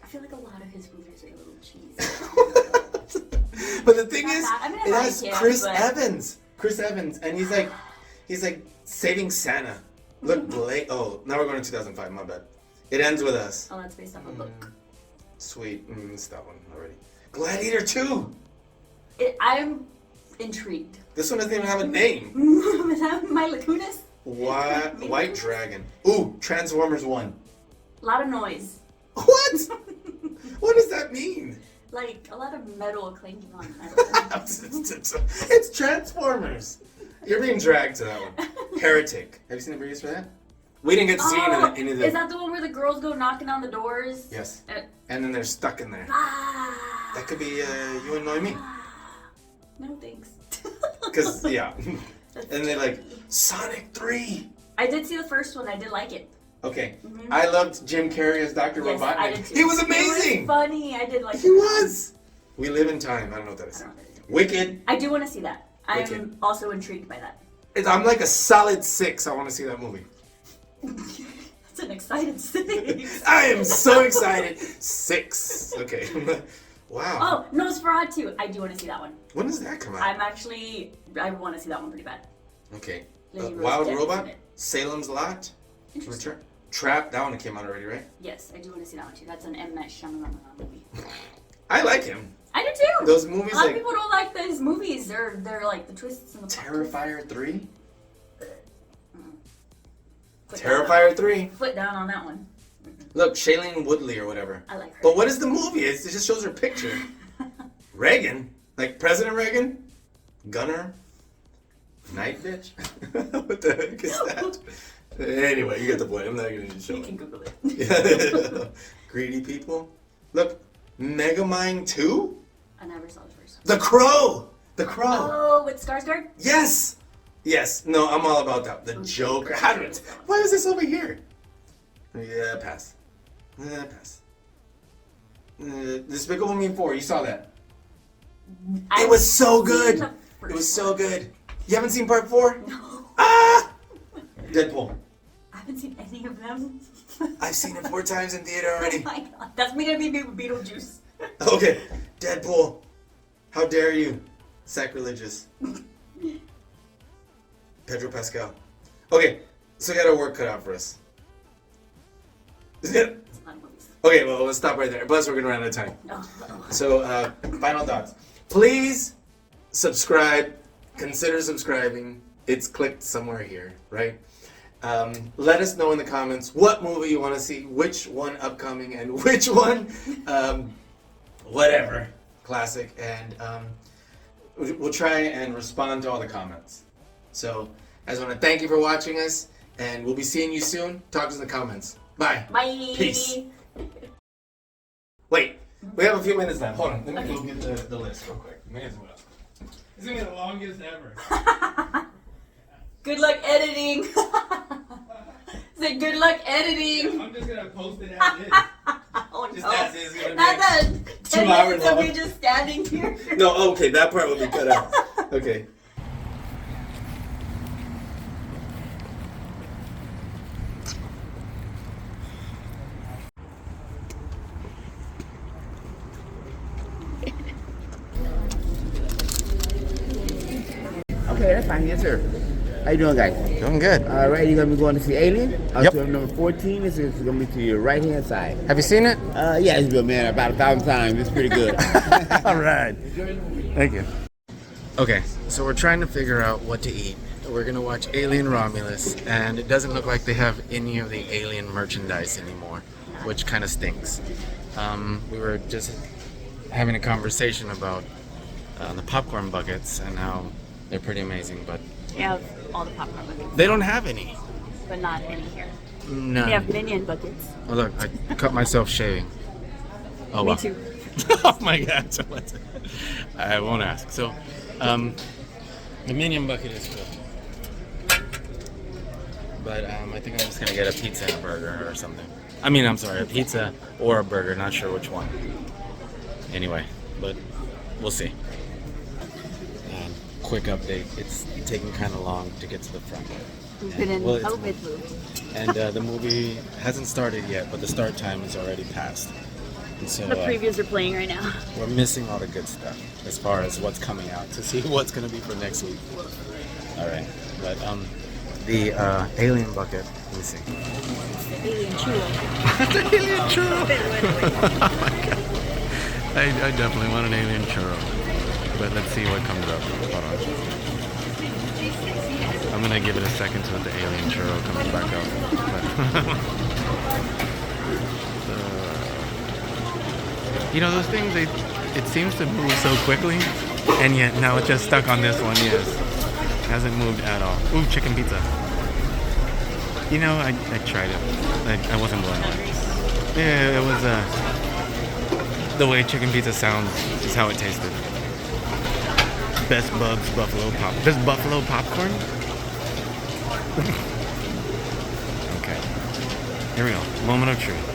Speaker 3: I feel like a lot of his movies are a little cheesy.
Speaker 2: But the thing is,
Speaker 3: I mean, I
Speaker 2: it
Speaker 3: like
Speaker 2: has
Speaker 3: him,
Speaker 2: Chris
Speaker 3: but-
Speaker 2: Evans. Chris Evans, and he's like saving Santa. Look, oh, now we're going to 2005. My bad. It ends with us.
Speaker 3: Oh, that's based off a book.
Speaker 2: Sweet, it's that one already. Gladiator 2.
Speaker 3: I'm intrigued.
Speaker 2: This one doesn't even have a name.
Speaker 3: Is that Mila Kunis?
Speaker 2: White Dragon. Ooh, Transformers 1.
Speaker 3: A lot of noise.
Speaker 2: What? What does that mean?
Speaker 3: Like a lot of metal clanking on metal.
Speaker 2: It's Transformers. You're being dragged to that one. Heretic. Have you seen the previews for that? We didn't get to see any of the.
Speaker 3: Is that the one where the girls go knocking on the doors?
Speaker 2: Yes. And then they're stuck in there.
Speaker 3: Ah.
Speaker 2: That could be you and Noemi.
Speaker 3: No thanks.
Speaker 2: Because, yeah. And they're like, Sonic 3.
Speaker 3: I did see the first one. I did like it.
Speaker 2: Okay. I loved Jim Carrey as Dr.
Speaker 3: Yes,
Speaker 2: Robotnik.
Speaker 3: I did too.
Speaker 2: He was amazing.
Speaker 3: He was funny. I did like
Speaker 2: He was. We Live in Time. I don't know what that is.
Speaker 3: I don't know what that is.
Speaker 2: Wicked.
Speaker 3: I do want to see that.
Speaker 2: Wicked.
Speaker 3: I'm also intrigued by that.
Speaker 2: I'm like a solid 6. I want to see that movie.
Speaker 3: That's an excited 6.
Speaker 2: I am so excited. 6. Okay. Wow.
Speaker 3: Oh, Nosferatu. I do want to see that one.
Speaker 2: When does that come out?
Speaker 3: I want to see that one pretty bad.
Speaker 2: Okay.
Speaker 3: Lily Rose
Speaker 2: Wild
Speaker 3: Depp's
Speaker 2: Robot?
Speaker 3: in it.
Speaker 2: Salem's Lot?
Speaker 3: Interesting.
Speaker 2: Return. Trap, that one came out already, right?
Speaker 3: Yes, I do want to see that one too. That's an M. Night Shyamalan movie.
Speaker 2: I like him.
Speaker 3: I do too.
Speaker 2: Those movies
Speaker 3: A lot
Speaker 2: like
Speaker 3: of people don't like those movies. They're like the twists and the
Speaker 2: Terrifier 3?
Speaker 3: Foot
Speaker 2: Terrifier
Speaker 3: down.
Speaker 2: 3.
Speaker 3: Foot down on that one.
Speaker 2: Look, Shailene Woodley or whatever.
Speaker 3: I like her.
Speaker 2: But what is the movie? It just shows her picture. Reagan? Like President Reagan? Gunner? Night bitch? What the heck is that? Anyway, you get the point. I'm not going to show
Speaker 3: You
Speaker 2: it.
Speaker 3: can Google it.
Speaker 2: Greedy people. Look, Megamind 2?
Speaker 3: I never saw the first one.
Speaker 2: The Crow! The Crow!
Speaker 3: Oh, with Skarsgård?
Speaker 2: Yes! Yes. No, I'm all about that. The Joker. How did it? Why is this over here? Yeah, pass. Pass. Despicable Me 4. You saw that. It was so good. It was so good. You haven't seen part 4?
Speaker 3: No.
Speaker 2: Ah! Deadpool.
Speaker 3: I haven't seen any of them.
Speaker 2: I've seen it 4 times in theater already.
Speaker 3: Oh my god. That's me gonna be Beetlejuice.
Speaker 2: Okay. Deadpool. How dare you? Sacrilegious. Pedro Pascal. Okay. So we got our work cut out for us.
Speaker 3: It's not a movie,
Speaker 2: Okay, well, let's stop right there. Plus, we're gonna run out of time. So, final thoughts. Please subscribe. Consider subscribing. It's clicked somewhere here, right? Let us know in the comments what movie you want to see, which one upcoming, and which one, whatever, classic. And we'll try and respond to all the comments. So, I just want to thank you for watching us, and we'll be seeing you soon. Talk to us in the comments. Bye.
Speaker 3: Bye.
Speaker 2: Peace. Wait, we have a few minutes left. Hold on, let me go get the list real quick. May as well. This is gonna be the longest ever.
Speaker 3: Good luck editing. Say good luck editing.
Speaker 2: I'm just gonna post it as is.
Speaker 3: Oh
Speaker 2: Just
Speaker 3: no.
Speaker 2: as is. Gonna
Speaker 3: Not that 10
Speaker 2: 2 hour
Speaker 3: minutes of
Speaker 2: long.
Speaker 3: me just standing here.
Speaker 2: No, okay, that part will be cut out. Okay.
Speaker 1: Okay, that's fine. Yes, sir. How you doing, guys?
Speaker 2: Doing good.
Speaker 1: All right, you're gonna be going to see Alien.
Speaker 2: Yep.
Speaker 1: So number 14 is gonna be to your right-hand side.
Speaker 2: Have you seen it?
Speaker 1: Yeah, it's good, man. About 1,000 times. It's pretty good.
Speaker 2: All right. Thank you. Okay, so we're trying to figure out what to eat. We're gonna watch Alien Romulus, and it doesn't look like they have any of the Alien merchandise anymore, which kind of stinks. We were just having a conversation about the popcorn buckets and how they're pretty amazing, but
Speaker 4: They have all the popcorn buckets,
Speaker 2: they don't have any.
Speaker 4: but not any here.
Speaker 2: No.
Speaker 4: They have minion buckets.
Speaker 2: Oh look, I cut myself shaving. Oh
Speaker 4: Me
Speaker 2: wow.
Speaker 4: too.
Speaker 2: Oh my god. So I won't ask. So, the minion bucket is cool. But I think I'm just gonna get a pizza and a burger or something. I mean, I'm sorry, a pizza or a burger, not sure which one. Anyway, but we'll see. And quick update, it's taking kind of long to get to the front.
Speaker 4: We've been in
Speaker 2: Well, it's-
Speaker 4: COVID mode.
Speaker 2: And the movie hasn't started yet, but the start time is already passed. And so
Speaker 4: The previews are playing right now.
Speaker 2: we're missing all the good stuff as far as what's coming out to see what's going to be for next week. All right, but the alien bucket. Let me see.
Speaker 4: Alien churro.
Speaker 2: The alien churro. Oh my god. I definitely want an alien churro, but let's see what comes up. Hold on. I'm gonna give it a second till the alien churro comes back up. You know those things? It seems to move so quickly, and yet now it's just stuck on this one. Yes, hasn't moved at all. Ooh, chicken pizza. You know, I tried it. I wasn't blown away. Yeah, it was the way chicken pizza sounds is how it tasted. Best Bub's Buffalo Pop. There's Buffalo popcorn? Okay. Here we go. Moment of truth.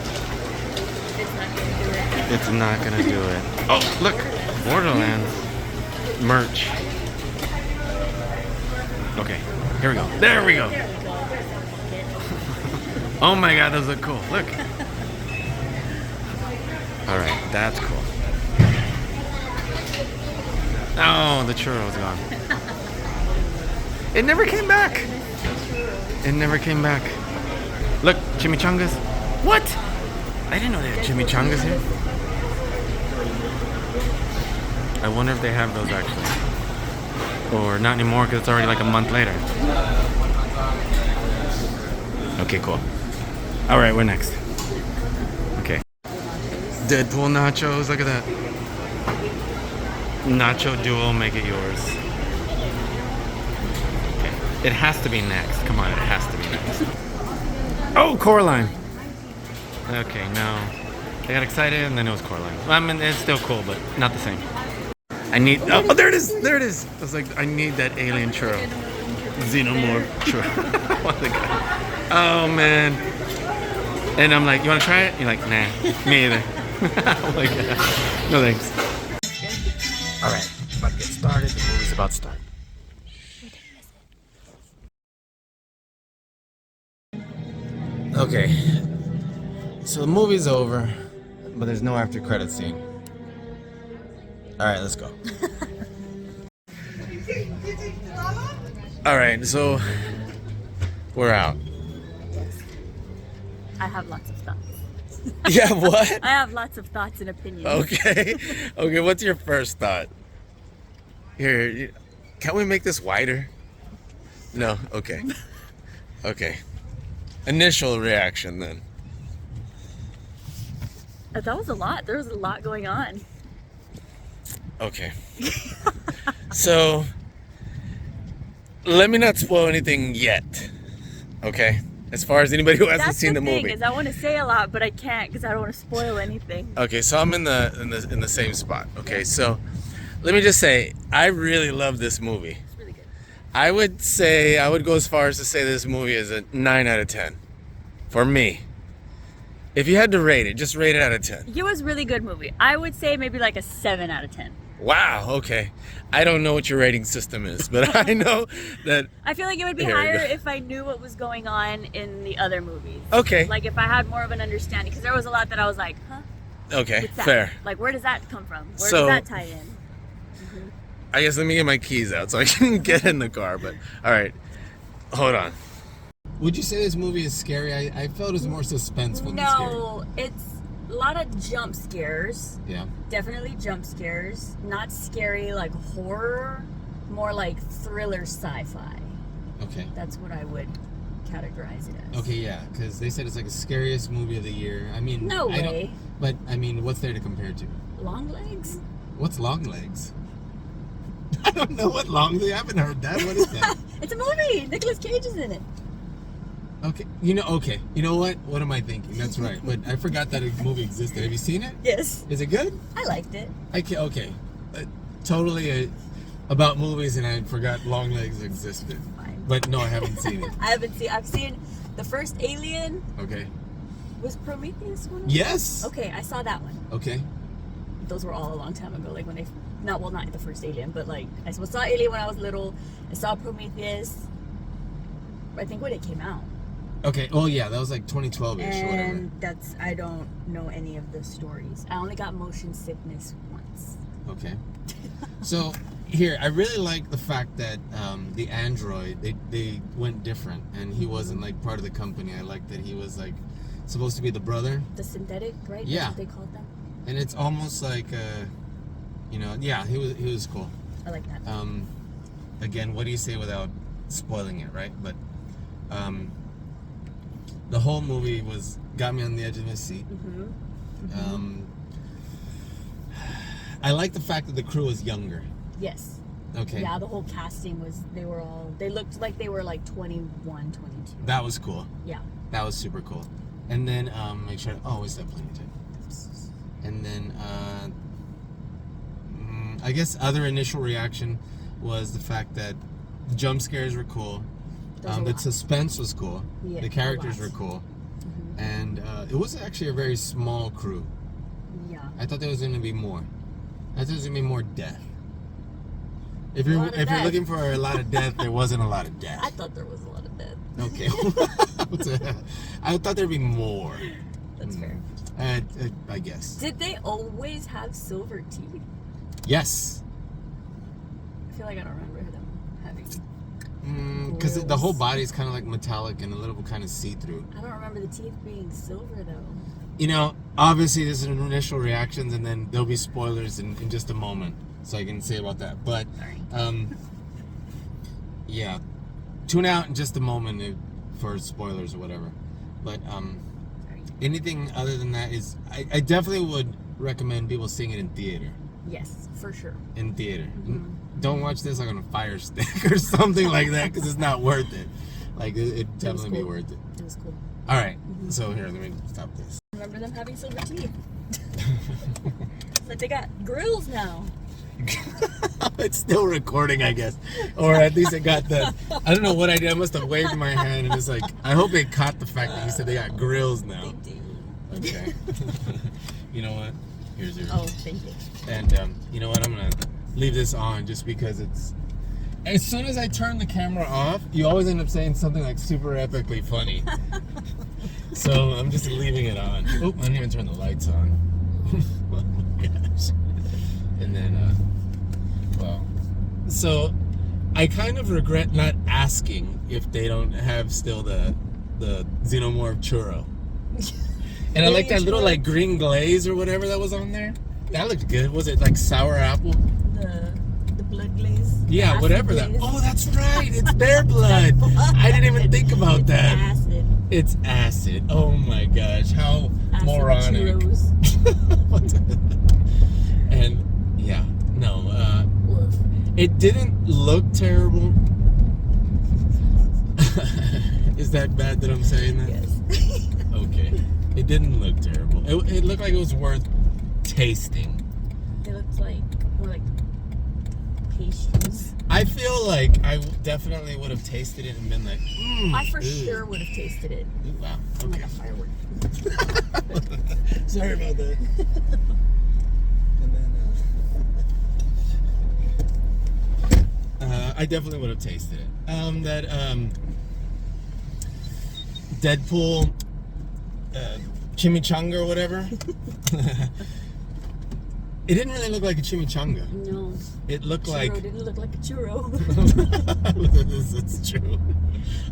Speaker 2: It's not gonna do it. Oh, look! Borderlands merch. Okay, here we go. There we go. Oh my god, those look cool. Look. Alright, that's cool. Oh, the churro's gone. It never came back. It never came back. Look, chimichangas. What? I didn't know they had chimichangas here. I wonder if they have those actually. Or not anymore because it's already like a month later. Okay, cool. Alright, we're next. Okay. Deadpool nachos, look at that. Nacho duo, make it yours. Okay. It has to be next. Come on, it has to be next. Oh, Coraline. Okay, no. I got excited and then it was Coraline. Well, I mean, it's still cool, but not the same. I need. Oh, there it is. There it is. I was like, I need that alien churro. Xenomorph churro. What the guy? Oh man. And I'm like, you want to try it? You're like, nah, me either. Oh my god. No thanks. All right, about to get started. The movie's about to start. Okay. So the movie's over, but there's no after credit scene. All right, let's go. All right, so we're out.
Speaker 4: I have lots of stuff.
Speaker 2: Yeah, what?
Speaker 4: I have lots of thoughts and opinions.
Speaker 2: Okay. Okay, what's your first thought? Here, can we make this wider? No? Okay. Okay. Initial reaction then.
Speaker 4: That was a lot. There was a lot going on.
Speaker 2: Okay. So, let me not spoil anything yet. Okay? As far as anybody who hasn't
Speaker 4: That's
Speaker 2: seen the
Speaker 4: thing,
Speaker 2: movie.
Speaker 4: is I want to say a lot, but I can't because I don't want to spoil anything.
Speaker 2: Okay, so I'm in the same spot. Okay, so let me just say I really love this movie.
Speaker 4: It's really good.
Speaker 2: I would go as far as to say this movie is a 9 out of 10 for me. If you had to rate it, just rate it out of 10.
Speaker 4: It was a really good movie. I would say maybe like a 7 out of 10.
Speaker 2: Wow, okay. I don't know what your rating system is, but I know that.
Speaker 4: I feel like it would be
Speaker 2: Here we
Speaker 4: higher
Speaker 2: go.
Speaker 4: if I knew what was going on in the other movies.
Speaker 2: Okay.
Speaker 4: Like if I had more of an understanding, because there was a lot that I was like, huh?
Speaker 2: Okay,
Speaker 4: What's that?
Speaker 2: fair.
Speaker 4: Like where does that come from? Where
Speaker 2: So-
Speaker 4: does that tie in?
Speaker 2: I guess let me get my keys out so I can get in the car, but all right. Hold on. Would you say this movie is scary? I felt it was more suspenseful
Speaker 4: No, it's a lot of jump scares.
Speaker 2: Yeah.
Speaker 4: Definitely jump scares. Not scary like horror, more like thriller sci-fi.
Speaker 2: Okay.
Speaker 4: That's what I would categorize it as.
Speaker 2: Okay, yeah, because they said it's like the scariest movie of the year. I mean,
Speaker 4: No
Speaker 2: I don't-
Speaker 4: way.
Speaker 2: But I mean, what's there to compare to?
Speaker 4: Long legs?
Speaker 2: What's long legs? I don't know what long legs. I haven't heard that. What is that?
Speaker 4: It's a movie. Nicolas Cage is in it.
Speaker 2: Okay, you know what? What am I thinking? That's right. But I forgot that a movie existed. Have you seen it?
Speaker 4: Yes.
Speaker 2: Is it good?
Speaker 4: I liked it.
Speaker 2: Okay. Totally about movies, and I forgot long legs existed.
Speaker 4: Fine.
Speaker 2: But no, I haven't seen it.
Speaker 4: I've seen the first Alien.
Speaker 2: Okay.
Speaker 4: Was Prometheus one of them?
Speaker 2: Yes.
Speaker 4: Okay, I saw that one.
Speaker 2: Okay.
Speaker 4: Those were all a long time ago. Like when not the first Alien, but like I saw Alien when I was little. I saw Prometheus. I think when it came out.
Speaker 2: Okay. Oh yeah, that was like 2012ish or whatever.
Speaker 4: And I don't know any of the stories. I only got motion sickness once.
Speaker 2: Okay. So here, I really like the fact that the android they went different, and he wasn't like part of the company. I like that he was like supposed to be the brother,
Speaker 4: The synthetic, right?
Speaker 2: Yeah.
Speaker 4: That's what they called them.
Speaker 2: and it's almost like yeah, he was cool.
Speaker 4: I like that.
Speaker 2: Again, what do you say without spoiling it, right? But the whole movie got me on the edge of my seat. I like the fact that the crew was younger.
Speaker 4: Yes.
Speaker 2: Okay.
Speaker 4: Yeah, the whole casting they looked like they were like 21, 22.
Speaker 2: That was cool.
Speaker 4: Yeah.
Speaker 2: That was super cool. And then make sure. Oh, is that plenty of time? And then I guess other initial reaction was the fact that the jump scares were cool.
Speaker 4: There's a
Speaker 2: The
Speaker 4: lot.
Speaker 2: suspense was cool.
Speaker 4: Yeah,
Speaker 2: The characters
Speaker 4: a
Speaker 2: were
Speaker 4: lot.
Speaker 2: cool. And it was actually a very small crew.
Speaker 4: Yeah.
Speaker 2: I thought there was going to be more. I thought there was going to be more death. If
Speaker 4: A
Speaker 2: you're
Speaker 4: lot of
Speaker 2: if you're
Speaker 4: death.
Speaker 2: looking for a lot of death, there wasn't a lot of death.
Speaker 4: I thought there was a lot of death.
Speaker 2: Okay. I thought there'd be more.
Speaker 4: That's fair.
Speaker 2: I guess.
Speaker 4: Did they always have silver teeth?
Speaker 2: Yes.
Speaker 4: I feel like I don't remember them having.
Speaker 2: Because the
Speaker 4: Grills.
Speaker 2: whole body's kind of like metallic and a little kind of see-through.
Speaker 4: I don't remember the teeth being silver though.
Speaker 2: You know, obviously this is initial reactions, and then there'll be spoilers in just a moment, so I can say about that. But
Speaker 4: Sorry.
Speaker 2: yeah, tune out in just a moment for spoilers or whatever. But
Speaker 4: Sorry.
Speaker 2: anything other than that is, I definitely would recommend people seeing it in theater.
Speaker 4: Yes, for sure.
Speaker 2: In theater. Don't watch this like on a fire stick or something like that, because it's not worth it. Like it'd definitely be
Speaker 4: cool.
Speaker 2: worth it.
Speaker 4: It was cool.
Speaker 2: All right, so here, let me stop this.
Speaker 4: I remember them having silver teeth. But they got grills now.
Speaker 2: It's still recording, I guess, or at least it got the. I don't know what I did. I must have waved my hand, and it's like, I hope they caught the fact that you said they got grills now. Okay. You know what? Here's yours.
Speaker 4: Oh, thank you.
Speaker 2: And you know what? I'm gonna leave this on just because it's. As soon as I turn the camera off, you always end up saying something like super epically funny. So I'm just leaving it on. Oh, I didn't even turn the lights on. Oh my gosh. And then, well, so I kind of regret not asking if they don't have still the xenomorph churro. And I
Speaker 4: Very
Speaker 2: like that little like
Speaker 4: intro.
Speaker 2: green glaze or whatever that was on there. That looked good. Was it like sour apple?
Speaker 4: The blood glaze.
Speaker 2: Yeah,
Speaker 4: Acid
Speaker 2: whatever that.
Speaker 4: glaze.
Speaker 2: Oh, that's right. It's bear blood. I didn't even think about
Speaker 4: It's
Speaker 2: that.
Speaker 4: Acid.
Speaker 2: It's acid. Oh my gosh, how
Speaker 4: Acid
Speaker 2: moronic.
Speaker 4: churros.
Speaker 2: What the- And yeah, no,
Speaker 4: Woof.
Speaker 2: it didn't look terrible. Is that bad that I'm saying that?
Speaker 4: Yes.
Speaker 2: Okay. It didn't look terrible. It looked like it was worth tasting.
Speaker 4: It looks like more like pastries.
Speaker 2: I feel like I definitely would have tasted it and been like,
Speaker 4: I for
Speaker 2: ew.
Speaker 4: sure would have tasted it.
Speaker 2: Ooh, wow.
Speaker 4: I'm
Speaker 2: Okay.
Speaker 4: like a firework.
Speaker 2: Sorry about that. And then, I definitely would have tasted it. That Deadpool chimichanga or whatever. It didn't really look like a chimichanga.
Speaker 4: No.
Speaker 2: It looked
Speaker 4: Churro
Speaker 2: like.
Speaker 4: didn't look like a churro.
Speaker 2: It's true.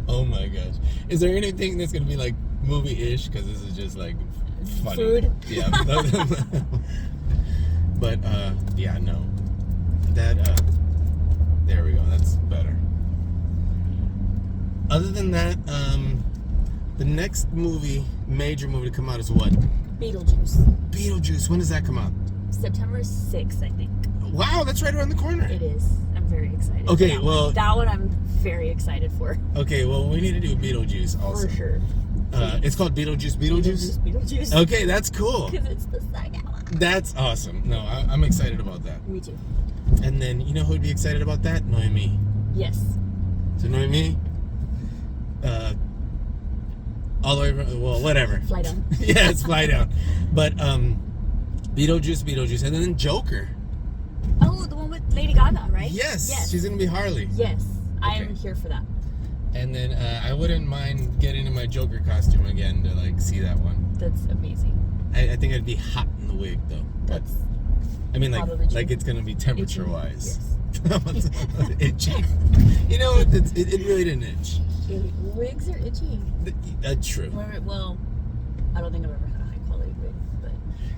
Speaker 2: Oh my gosh. Is there anything that's gonna be like movie-ish? Because this is just like funny.
Speaker 4: Food.
Speaker 2: Yeah. But yeah, no. That there we go. That's better. Other than that, the next major movie to come out is what?
Speaker 4: Beetlejuice.
Speaker 2: Beetlejuice. When does that come out?
Speaker 4: September 6th, I think.
Speaker 2: Wow, that's right around the corner.
Speaker 4: It is. I'm very excited. for
Speaker 2: Okay,
Speaker 4: that
Speaker 2: well-
Speaker 4: one. That one I'm very excited for.
Speaker 2: Okay, well, we need to do Beetlejuice also.
Speaker 4: For sure.
Speaker 2: It's called Beetlejuice.
Speaker 4: Beetlejuice.
Speaker 2: Okay, that's cool.
Speaker 4: Because it's the second one.
Speaker 2: That's awesome. No, I'm excited about that.
Speaker 4: Me too.
Speaker 2: And then, you know who would be excited about that? Noemi.
Speaker 4: Yes.
Speaker 2: So Noemi, all the way, well, whatever.
Speaker 4: Fly down.
Speaker 2: Yeah, it's Fly Down. But Beetlejuice, and then Joker.
Speaker 4: Oh, the one with Lady Gaga, right?
Speaker 2: Yes,
Speaker 4: Yes.
Speaker 2: she's gonna be Harley.
Speaker 4: Yes. I
Speaker 2: Okay.
Speaker 4: am here for that.
Speaker 2: And then I wouldn't mind getting in my Joker costume again to like see that one.
Speaker 4: That's amazing.
Speaker 2: I think I'd be hot in the wig though. But
Speaker 4: That's
Speaker 2: I mean,
Speaker 4: Probably true.
Speaker 2: like it's gonna be temperature wise.
Speaker 4: Yes.
Speaker 2: Itchy. You know, it really didn't itch.
Speaker 4: Wigs are itchy.
Speaker 2: True.
Speaker 4: Well, I don't think I've ever had a high quality wig, but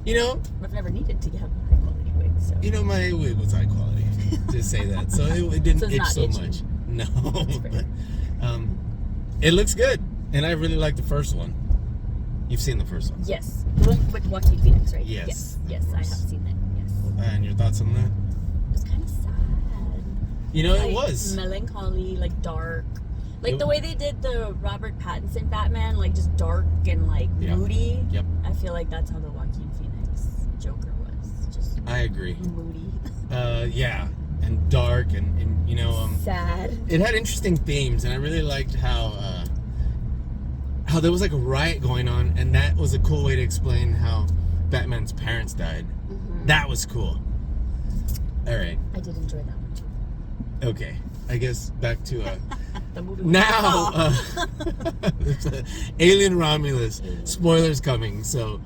Speaker 2: You know,
Speaker 4: I've never needed to have a high quality wig. So
Speaker 2: my wig was high quality. To say that, so it didn't
Speaker 4: So it's
Speaker 2: itch
Speaker 4: not
Speaker 2: so
Speaker 4: itchy.
Speaker 2: much. No,
Speaker 4: fair.
Speaker 2: but it looks good, and I really like the first one. You've seen the first one,
Speaker 4: yes, the one with Joaquin Phoenix, right?
Speaker 2: Yes,
Speaker 4: Yes,
Speaker 2: of
Speaker 4: I have
Speaker 2: course.
Speaker 4: seen it. Yes,
Speaker 2: and your thoughts on that?
Speaker 4: it was kind of sad.
Speaker 2: You know,
Speaker 4: Like,
Speaker 2: it was.
Speaker 4: melancholy, like dark. Like
Speaker 2: It-
Speaker 4: the way they did the Robert Pattinson Batman, like just dark and like
Speaker 2: Yeah.
Speaker 4: moody.
Speaker 2: Yep,
Speaker 4: I feel like that's how the Joaquin Phoenix Joker was. Just
Speaker 2: I agree.
Speaker 4: moody.
Speaker 2: Yeah, and dark, and you know,
Speaker 4: Sad.
Speaker 2: it had interesting themes, and I really liked how there was like a riot going on, and that was a cool way to explain how Batman's parents died.
Speaker 4: Mhm.
Speaker 2: That was cool. All right,
Speaker 4: I did enjoy that one too.
Speaker 2: okay. I guess back to
Speaker 4: The movie.
Speaker 2: now.
Speaker 4: Oh.
Speaker 2: It's, Alien Romulus. Spoilers coming, so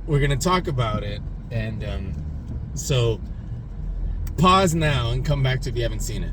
Speaker 2: we're gonna talk about it, and so pause now and come back to if you haven't seen it.